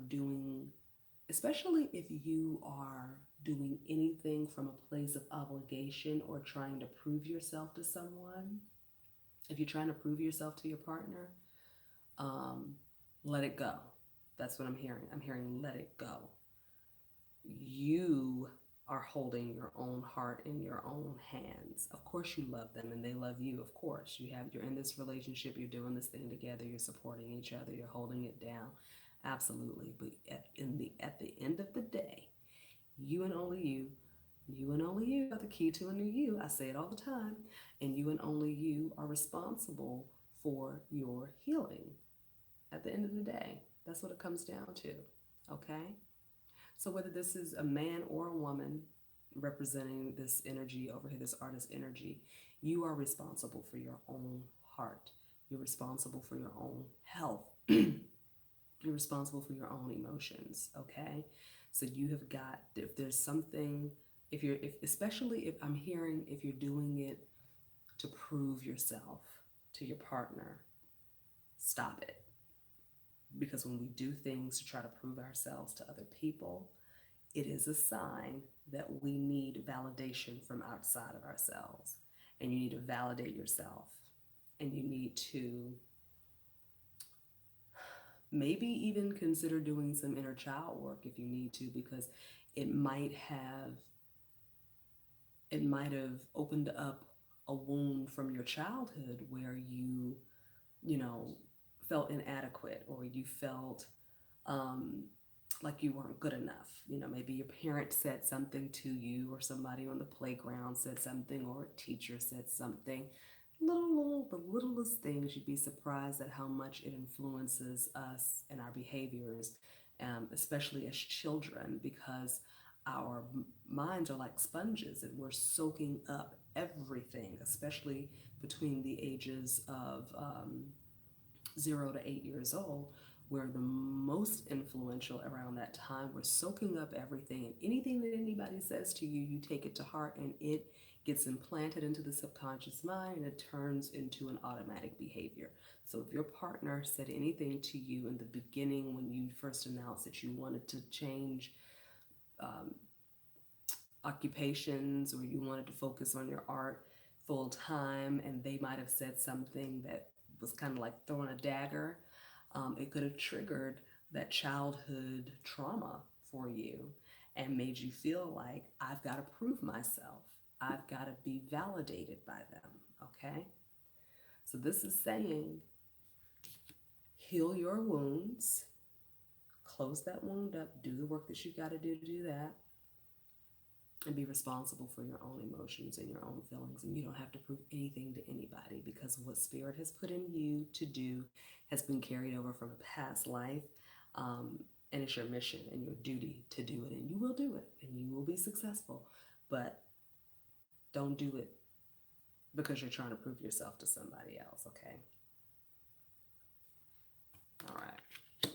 doing anything from a place of obligation or trying to prove yourself to someone. If you're trying to prove yourself to your partner, let it go. That's what I'm hearing. I'm hearing let it go. You are holding your own heart in your own hands. Of course you love them and they love you. Of course you're in this relationship, you're doing this thing together, you're supporting each other, you're holding it down. Absolutely. But at the end of the day, you and only you are the key to a new you. I say it all the time. And you and only you are responsible for your healing. At the end of the day, that's what it comes down to. Okay? So whether this is a man or a woman representing this energy over here, this artist energy, you are responsible for your own heart. You're responsible for your own health. You're responsible for your own emotions, okay? So you have got, if there's something, especially if I'm hearing, if you're doing it to prove yourself to your partner, stop it. Because when we do things to try to prove ourselves to other people, it is a sign that we need validation from outside of ourselves. And you need to validate yourself. And you need to maybe even consider doing some inner child work if you need to, because it might have opened up a wound from your childhood where you know, felt inadequate, or you felt like you weren't good enough. You know, maybe your parent said something to you, or somebody on the playground said something, or a teacher said something. The littlest things, you'd be surprised at how much it influences us and our behaviors, especially as children, because our minds are like sponges and we're soaking up everything, especially between the ages of 0 to 8 years old. We're the most influential around that time. We're soaking up everything, and anything that anybody says to you, you take it to heart, and it gets implanted into the subconscious mind, and it turns into an automatic behavior. So if your partner said anything to you in the beginning when you first announced that you wanted to change occupations, or you wanted to focus on your art full time, and they might have said something that was kind of like throwing a dagger, it could have triggered that childhood trauma for you and made you feel like, I've got to prove myself. I've got to be validated by them, okay? So this is saying, heal your wounds, close that wound up, do the work that you've got to do that, and be responsible for your own emotions and your own feelings. And you don't have to prove anything to anybody, because what Spirit has put in you to do has been carried over from a past life. And it's your mission and your duty to do it. And you will do it, and you will be successful. But don't do it because you're trying to prove yourself to somebody else, okay? All right.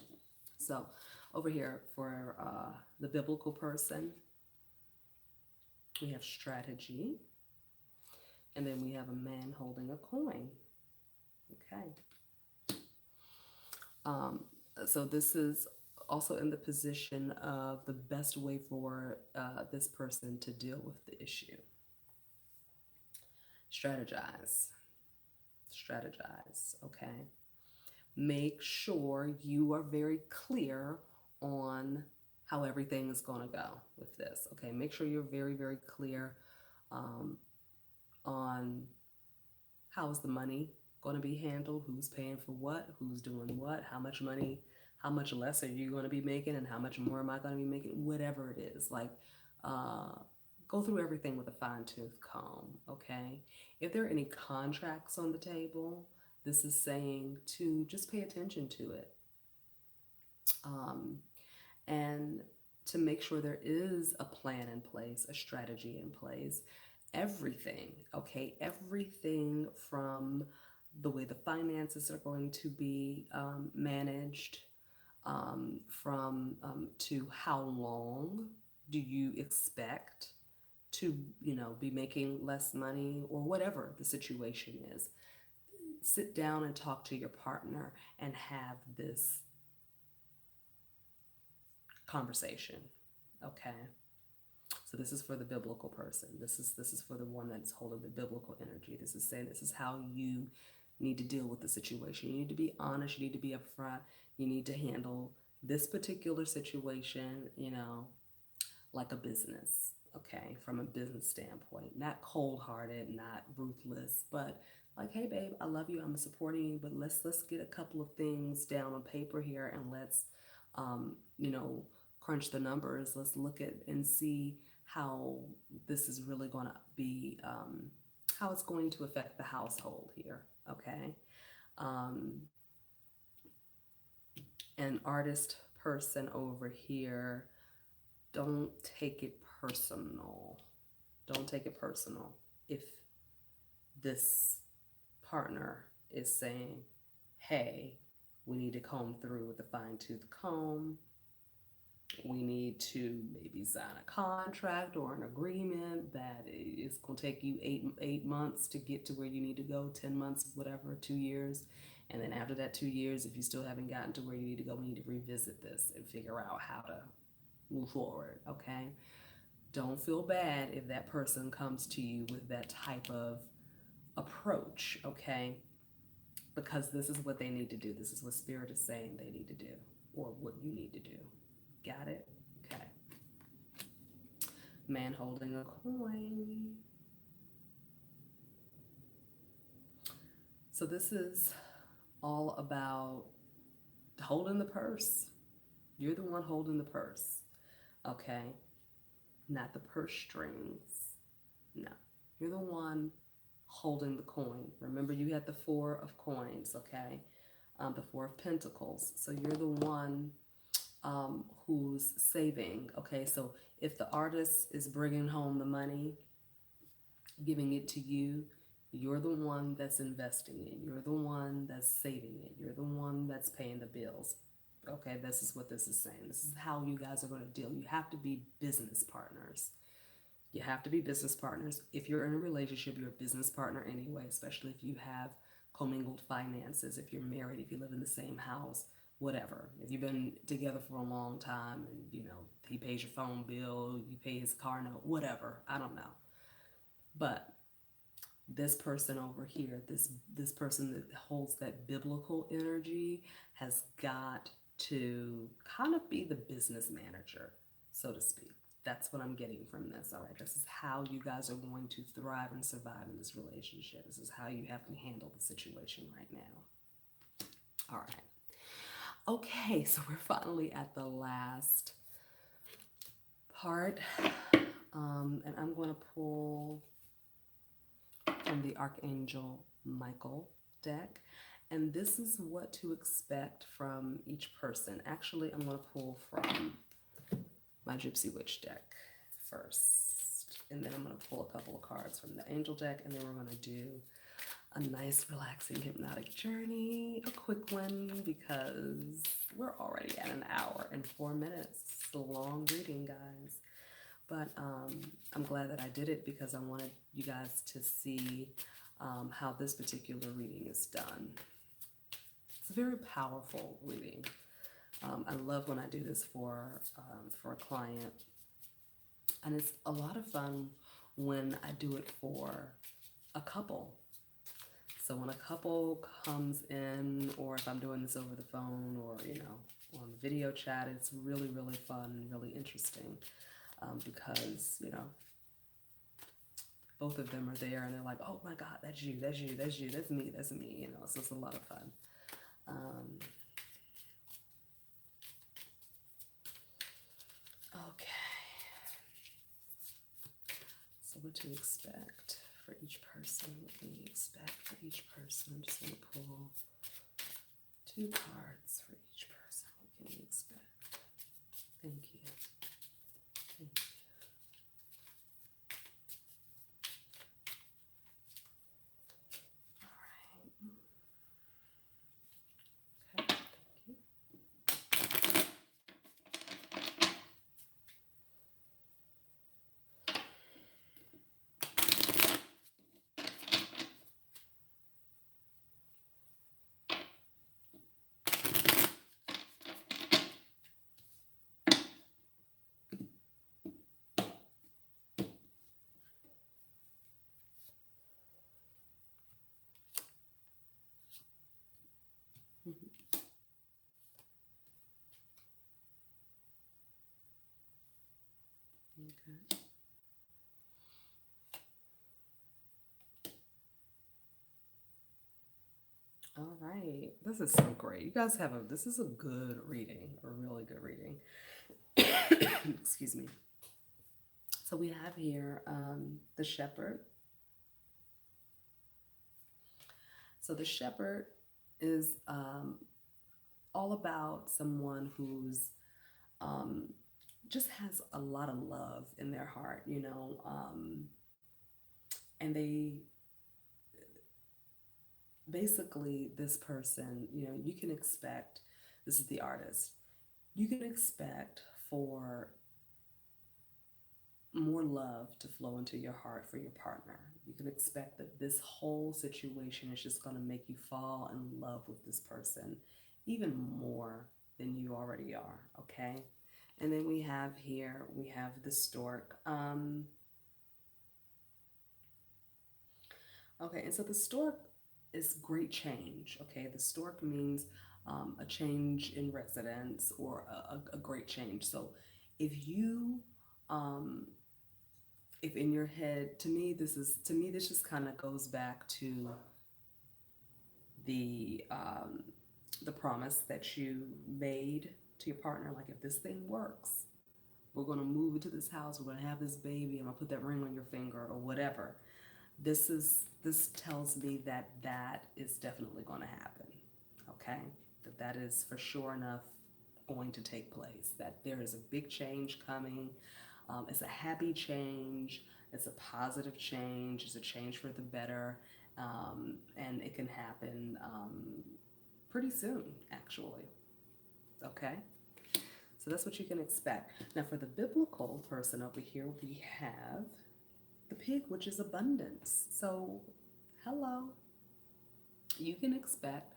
So over here for the biblical person, we have strategy, And then we have a man holding a coin. Okay. So this is also in the position of the best way for this person to deal with the issue. Strategize. Strategize, okay? Make sure you are very clear on how everything is going to go with this, okay? Make sure you're very, very clear on how is the money going to be handled, who's paying for what, who's doing what, how much money, how much less are you going to be making, and how much more am I going to be making, whatever it is. Like, go through everything with a fine-tooth comb, okay? If there are any contracts on the table, this is saying to just pay attention to it. And to make sure there is a plan in place, a strategy in place, everything, okay? Everything from the way the finances are going to be managed, to how long do you expect to, be making less money, or whatever the situation is. Sit down and talk to your partner and have this conversation, okay? So this is for the biblical person. This is for the one that's holding the biblical energy. This is saying this is how you need to deal with the situation. You need to be honest. You need to be upfront. You need to handle this particular situation, like a business, okay, from a business standpoint. Not cold-hearted, not ruthless, but like, hey, babe, I love you. I'm supporting you, but let's get a couple of things down on paper here, and let's, you know, crunch the numbers. Let's look at and see how this is really going to be, how it's going to affect the household here, okay? An artist person over here, don't take it personal. Don't take it personal. If this partner is saying, hey, we need to comb through with a fine-tooth comb, we need to maybe sign a contract or an agreement that it's going to take you eight months to get to where you need to go, 10 months, whatever, 2 years. And then after that 2 years, if you still haven't gotten to where you need to go, we need to revisit this and figure out how to move forward, okay? Don't feel bad if that person comes to you with that type of approach, okay? Because this is what they need to do. This is what Spirit is saying they need to do, or what you need to do. Got it? Okay. Man holding a coin. So this is all about holding the purse. You're the one holding the purse, okay? Not the purse strings. No, you're the one holding the coin. Remember, you had the 4 of coins, okay? The 4 of pentacles. So you're the one who's saving, okay? So if the artist is bringing home the money, giving it to you, you're the one that's investing it. You're the one that's saving it. You're the one that's paying the bills. Okay, this is what this is saying. This is how you guys are going to deal. You have to be business partners. You have to be business partners. If you're in a relationship, you're a business partner anyway, especially if you have commingled finances, if you're married, if you live in the same house, whatever. If you've been together for a long time and, he pays your phone bill, you pay his car note, whatever, I don't know. But this person over here, this person that holds that biblical energy has got to kind of be the business manager, so to speak. That's what I'm getting from this. All right, this is how you guys are going to thrive and survive in this relationship. This is how you have to handle the situation right now. All right. Okay, so we're finally at the last part. And I'm going to pull from the Archangel Michael deck. And this is what to expect from each person. Actually, I'm going to pull from my Gypsy Witch deck first. And then I'm going to pull a couple of cards from the Angel deck. And then we're going to do a nice, relaxing, hypnotic journey. A quick one because we're already at 1 hour and 4 minutes. It's a long reading, guys. But I'm glad that I did it because I wanted you guys to see how this particular reading is done. It's a very powerful reading. I love when I do this for a client, and it's a lot of fun when I do it for a couple. So when a couple comes in, or if I'm doing this over the phone, or on the video chat, it's really, really fun and really interesting because both of them are there and they're like, oh my God, that's you, that's you, that's you, that's me, so it's a lot of fun. Okay. So what to expect for each person? What can we expect for each person? I'm just going to pull 2 cards for each person. What can we expect? Thank you. Thank you. All right. Okay, thank you. Okay. All right. This is so great. You guys this is a good reading, a really good reading. Excuse me. So we have here the shepherd. So the shepherd is all about someone who's just has a lot of love in their heart, and they basically, this person, you can expect, this is the artist, you can expect for more love to flow into your heart for your partner. You can expect that this whole situation is just going to make you fall in love with this person even more than you already are, okay? And then we have the stork. Okay, and so the stork is great change, okay? The stork means a change in residence or a great change. So if you if in your head, to me this just kind of goes back to the promise that you made to your partner, like, if this thing works, we're going to move into this house, we're going to have this baby, I'm going to put that ring on your finger or whatever. This tells me that is definitely going to happen, okay? That is for sure enough going to take place, that there is a big change coming. It's a happy change, it's a positive change, it's a change for the better, and it can happen pretty soon, actually, okay? So that's what you can expect. Now for the biblical person over here, we have the pig, which is abundance. So, hello. You can expect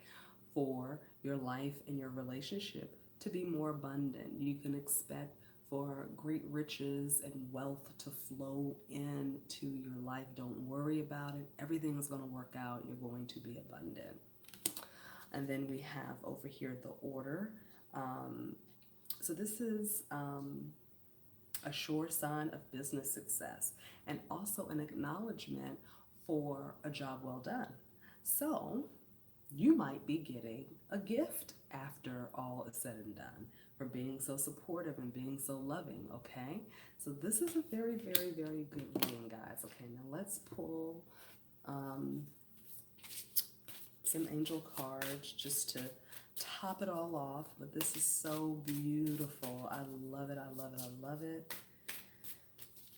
for your life and your relationship to be more abundant. You can expect for great riches and wealth to flow into your life. Don't worry about it. Everything is going to work out. You're going to be abundant. And then we have over here the order. So this is a sure sign of business success and also an acknowledgement for a job well done. So you might be getting a gift after all is said and done for being so supportive and being so loving, okay? So this is a very, very, very good reading, guys. Okay, now let's pull some angel cards just to top it all off. But this is so beautiful. I love it, I love it, I love it.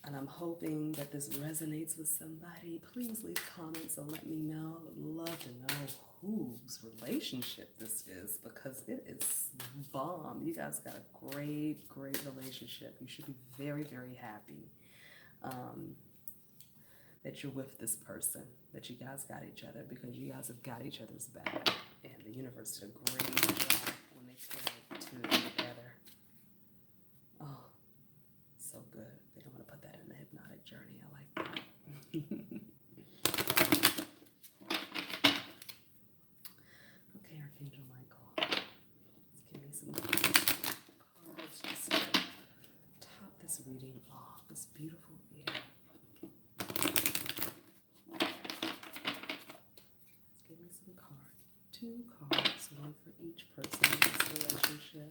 And I'm hoping that this resonates with somebody. Please leave comments and let me know. I would love to know whose relationship this is, because it is bomb. You guys got a great, great relationship. You should be very, very happy that you're with this person, that you guys got each other, because you guys have got each other's back. And the universe did a great job when they paired the two of you together. Oh, so good. I think I'm going to put that in the hypnotic journey. I like that. Okay, Archangel Michael. Let's give me some cards just to top this reading off. This beautiful reading. Let's give me some cards. 2 cards, one for each person in this relationship.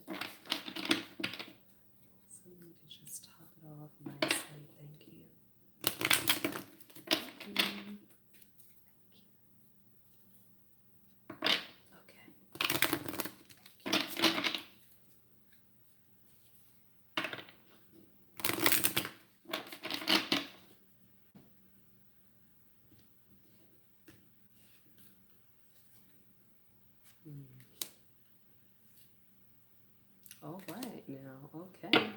Something to just top it off nicely. Thank you. Thank you. All right, now, okay.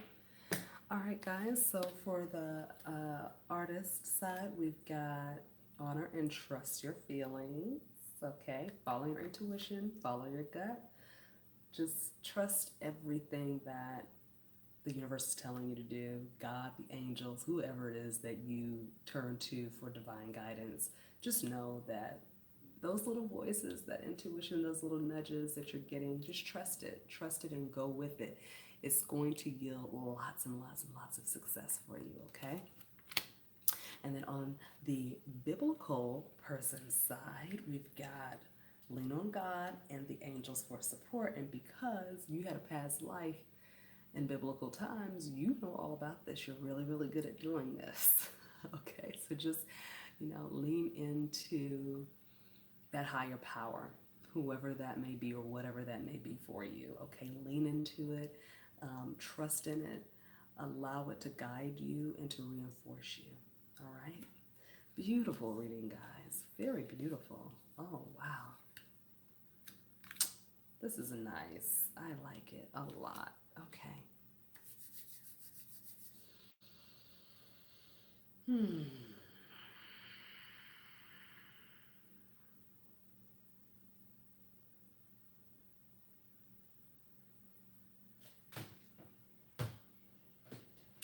All right, guys, so for the artist side, we've got honor and trust your feelings, okay? Follow your intuition, follow your gut. Just trust everything that the universe is telling you to do. God, the angels, whoever it is that you turn to for divine guidance, just know that those little voices, that intuition, those little nudges that you're getting, just trust it and go with it. It's going to yield lots and lots and lots of success for you, okay? And then on the biblical person's side, we've got lean on God and the angels for support. And because you had a past life in biblical times, you know all about this. You're really, really good at doing this, okay? So just, lean into that higher power, whoever that may be or whatever that may be for you, okay? Lean into it, trust in it, allow it to guide you and to reinforce you, all right? Beautiful reading, guys, very beautiful. Oh, wow. This is nice. I like it a lot, okay.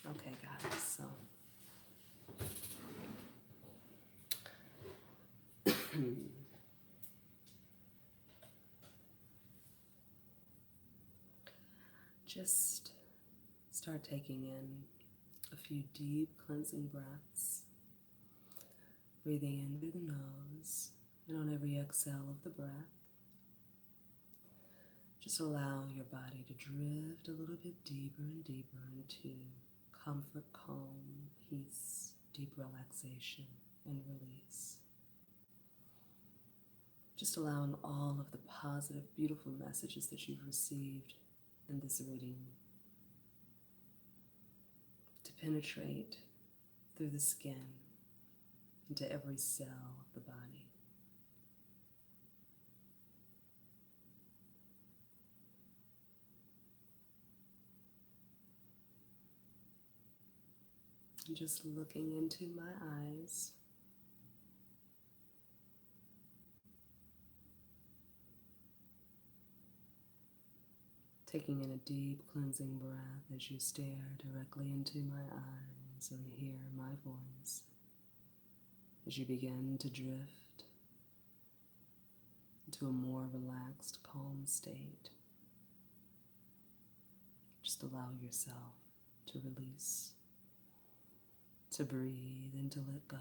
Okay, guys, so just start taking in a few deep cleansing breaths, breathing in through the nose, and on every exhale of the breath, just allow your body to drift a little bit deeper and deeper into comfort, calm, peace, deep relaxation, and release. Just allowing all of the positive, beautiful messages that you've received in this reading to penetrate through the skin into every cell of the body. And just looking into my eyes, taking in a deep cleansing breath as you stare directly into my eyes and hear my voice as you begin to drift into a more relaxed, calm state. Just allow yourself to release, to breathe, and to let go.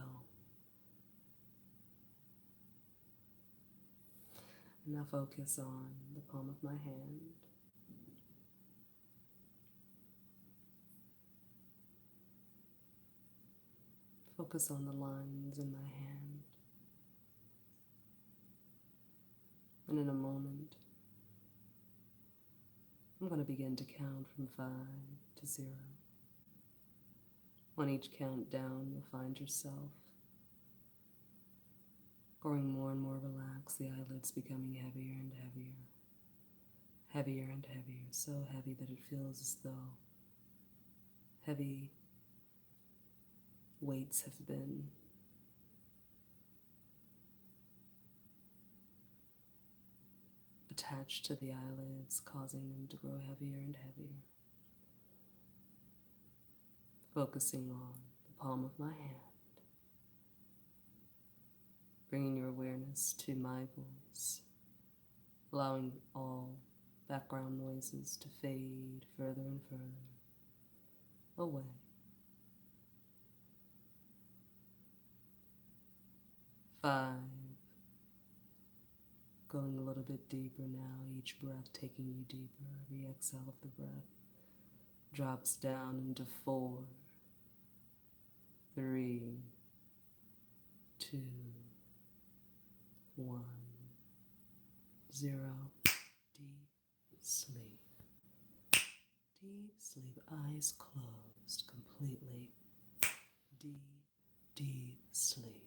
And now focus on the palm of my hand. Focus on the lines in my hand. And in a moment, I'm going to begin to count from 5 to 0. On each count down, you'll find yourself Growing more and more relaxed, the eyelids becoming heavier and heavier, heavier and heavier, so heavy that it feels as though heavy weights have been attached to the eyelids, causing them to grow heavier and heavier. Focusing on the palm of my hand, bringing your awareness to my voice, allowing all background noises to fade further and further away. Five. Going a little bit deeper now, each breath taking you deeper. Every exhale of the breath drops down into 4, 3, 2, 1, 0. Deep sleep. Deep sleep, eyes closed completely. Deep, deep sleep.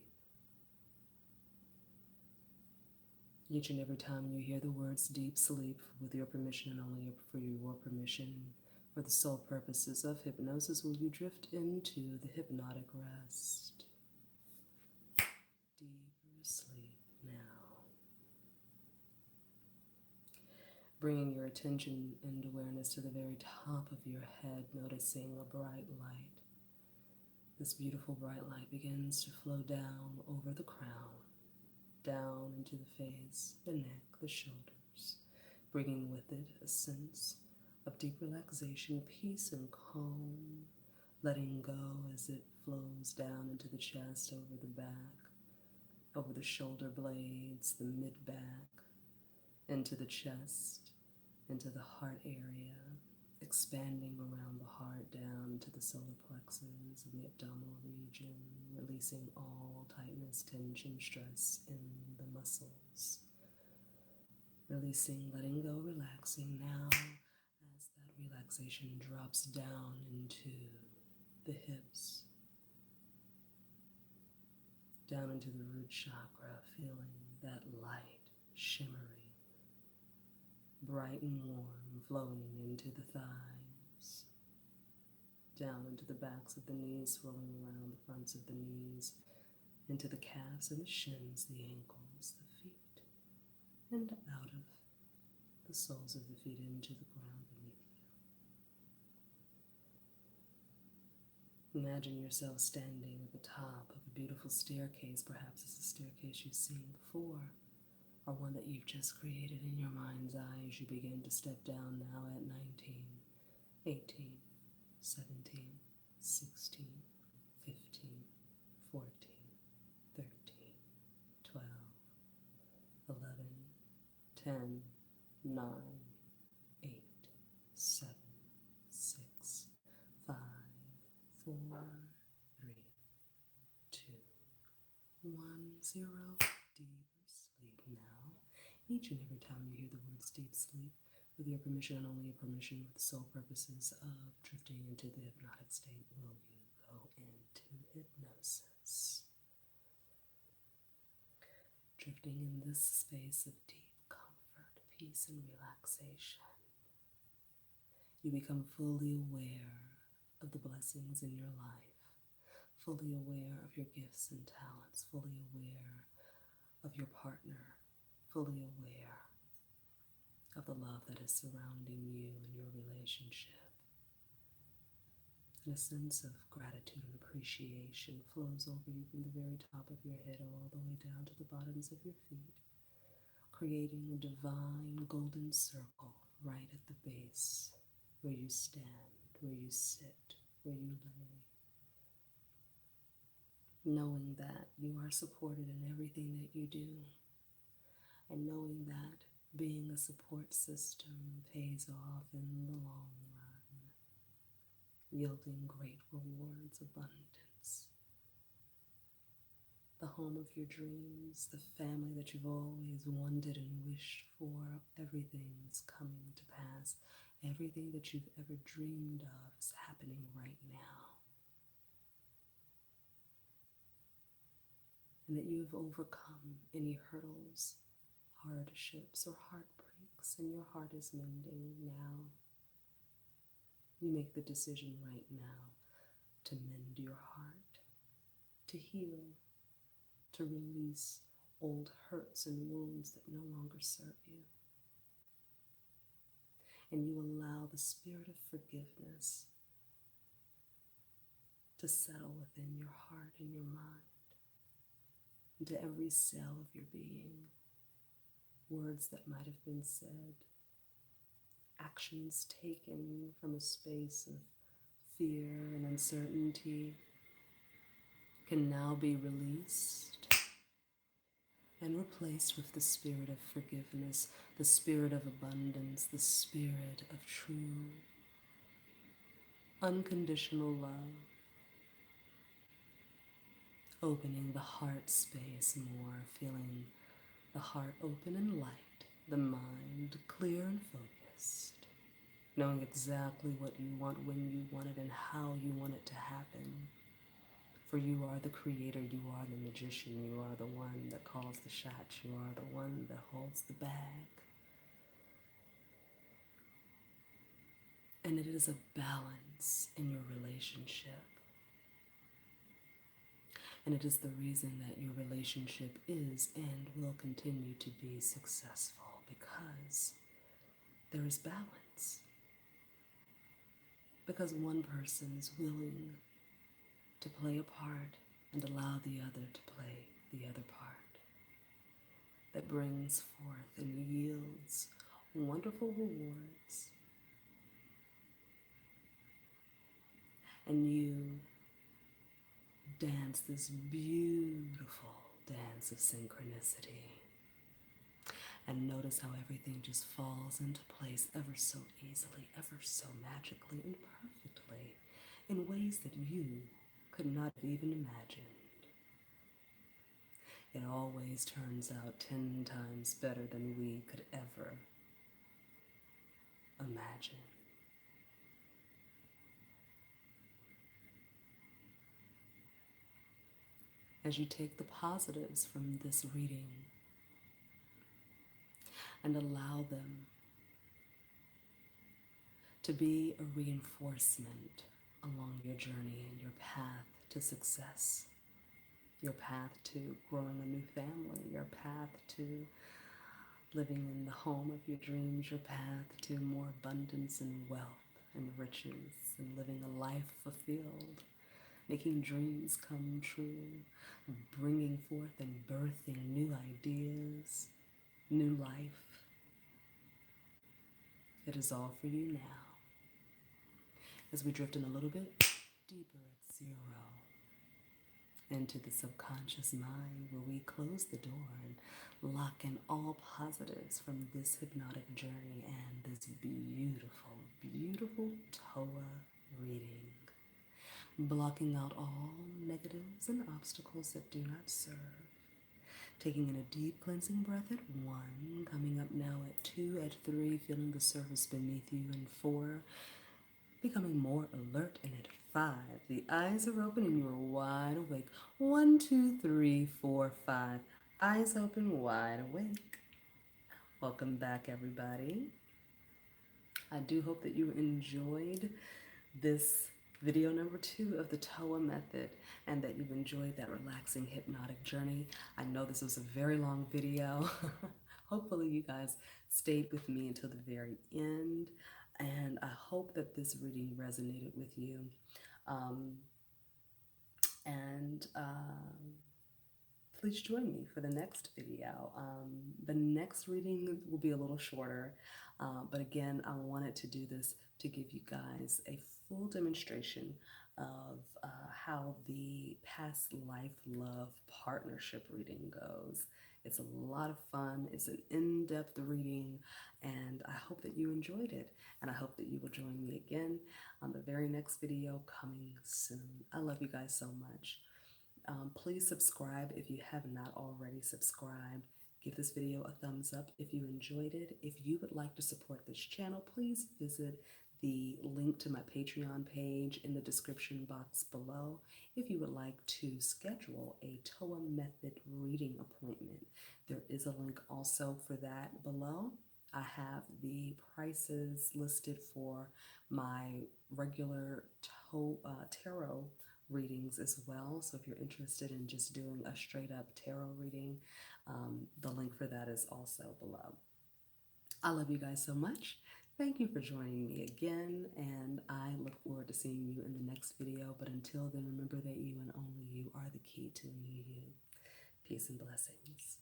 Each and every time you hear the words deep sleep, with your permission and only for your permission, for the sole purposes of hypnosis, will you drift into the hypnotic rest. Deeper sleep now. Bringing your attention and awareness to the very top of your head, noticing a bright light. This beautiful bright light begins to flow down over the crown, down into the face, the neck, the shoulders, bringing with it a sense of deep relaxation, peace, and calm, letting go as it flows down into the chest, over the back, over the shoulder blades, the mid-back, into the chest, into the heart area, expanding around the heart down to the solar plexus and the abdominal region, releasing all tightness, tension, stress in the muscles. Releasing, letting go, relaxing now as that relaxation drops down into the hips, down into the root chakra, feeling that light, shimmery, bright and warm, flowing into the thighs, down into the backs of the knees, swirling around the fronts of the knees, into the calves and the shins, the ankles, the feet, and out of the soles of the feet into the ground beneath you. Imagine yourself standing at the top of a beautiful staircase. Perhaps it's a staircase you've seen before, or one that you've just created in your mind's eye as you begin to step down now at 19, 18, 17, 16, 15, 14, 13, 12, 11, 10, 9, 8, 7, 6, 5, 4, 3, 2, 1, 0. Deep sleep now. Each and every time you hear the words deep sleep, with your permission and only your permission, with the sole purposes of drifting into the hypnotic state, will you go into hypnosis. Drifting in this space of deep comfort, peace, and relaxation. You become fully aware of the blessings in your life, fully aware of your gifts and talents, fully aware of your partner, fully aware of the love that is surrounding you and your relationship. And a sense of gratitude and appreciation flows over you from the very top of your head all the way down to the bottoms of your feet, creating a divine golden circle right at the base, where you stand, where you sit, where you lay, knowing that you are supported in everything that you do, and knowing that being a support system pays off in the long run, yielding great rewards, abundance. The home of your dreams, the family that you've always wanted and wished for, everything is coming to pass. Everything that you've ever dreamed of is happening right now. and that you have overcome any hurdles, hardships, or heartbreaks, and your heart is mending now. You make the decision right now to mend your heart, to heal, to release old hurts and wounds that no longer serve you. And you allow the spirit of forgiveness to settle within your heart and your mind, into every cell of your being. Words that might have been said, actions taken from a space of fear and uncertainty can now be released and replaced with the spirit of forgiveness, the spirit of abundance, the spirit of true, unconditional love, opening the heart space more, feeling the heart open and light, the mind clear and focused, knowing exactly what you want, when you want it, and how you want it to happen. For you are the creator, you are the magician, you are the one that calls the shots, you are the one that holds the bag. And it is a balance in your relationship. And it is the reason that your relationship is and will continue to be successful, because there is balance. Because one person is willing to play a part and allow the other to play the other part. That brings forth and yields wonderful rewards. And you dance this beautiful dance of synchronicity. And notice how everything just falls into place ever so easily, ever so magically and perfectly, in ways that you could not have even imagined. It always turns out 10 times better than we could ever imagine. As you take the positives from this reading and allow them to be a reinforcement along your journey and your path to success, your path to growing a new family, your path to living in the home of your dreams, your path to more abundance and wealth and riches, and living a life fulfilled, making dreams come true, bringing forth and birthing new ideas, new life. It is all for you now. As we drift in a little bit deeper at 0, into the subconscious mind, where we close the door and lock in all positives from this hypnotic journey and this beautiful, beautiful T.O.A.H reading, blocking out all negatives and obstacles that do not serve. Taking in a deep cleansing breath at 1, coming up now at 2, at 3, feeling the surface beneath you, and 4, becoming more alert, and at 5, the eyes are open and you are wide awake. 1, 2, 3, 4, 5, eyes open, wide awake. Welcome back, everybody. I do hope that you enjoyed this video number 2 of the T.O.A.H Method, and that you've enjoyed that relaxing hypnotic journey. I know this was a very long video. Hopefully you guys stayed with me until the very end, and I hope that this reading resonated with you. Please join me for the next video. The next reading will be a little shorter, but again, I wanted to do this to give you guys a full demonstration of how the past life love partnership reading goes. It's a lot of fun. It's an in-depth reading, and I hope that you enjoyed it, and I hope that you will join me again on the very next video coming soon. I love you guys so much. Please subscribe if you have not already subscribed. Give this video a thumbs up if you enjoyed it. If you would like to support this channel, please visit the link to my Patreon page in the description box below if you would like to schedule a T.O.A.H Method reading appointment. There is a link also for that below. I have the prices listed for my regular tarot readings as well. So if you're interested in just doing a straight up tarot reading, the link for that is also below. I love you guys so much. Thank you for joining me again, and I look forward to seeing you in the next video. But until then, remember that you and only you are the key to a new you. Peace and blessings.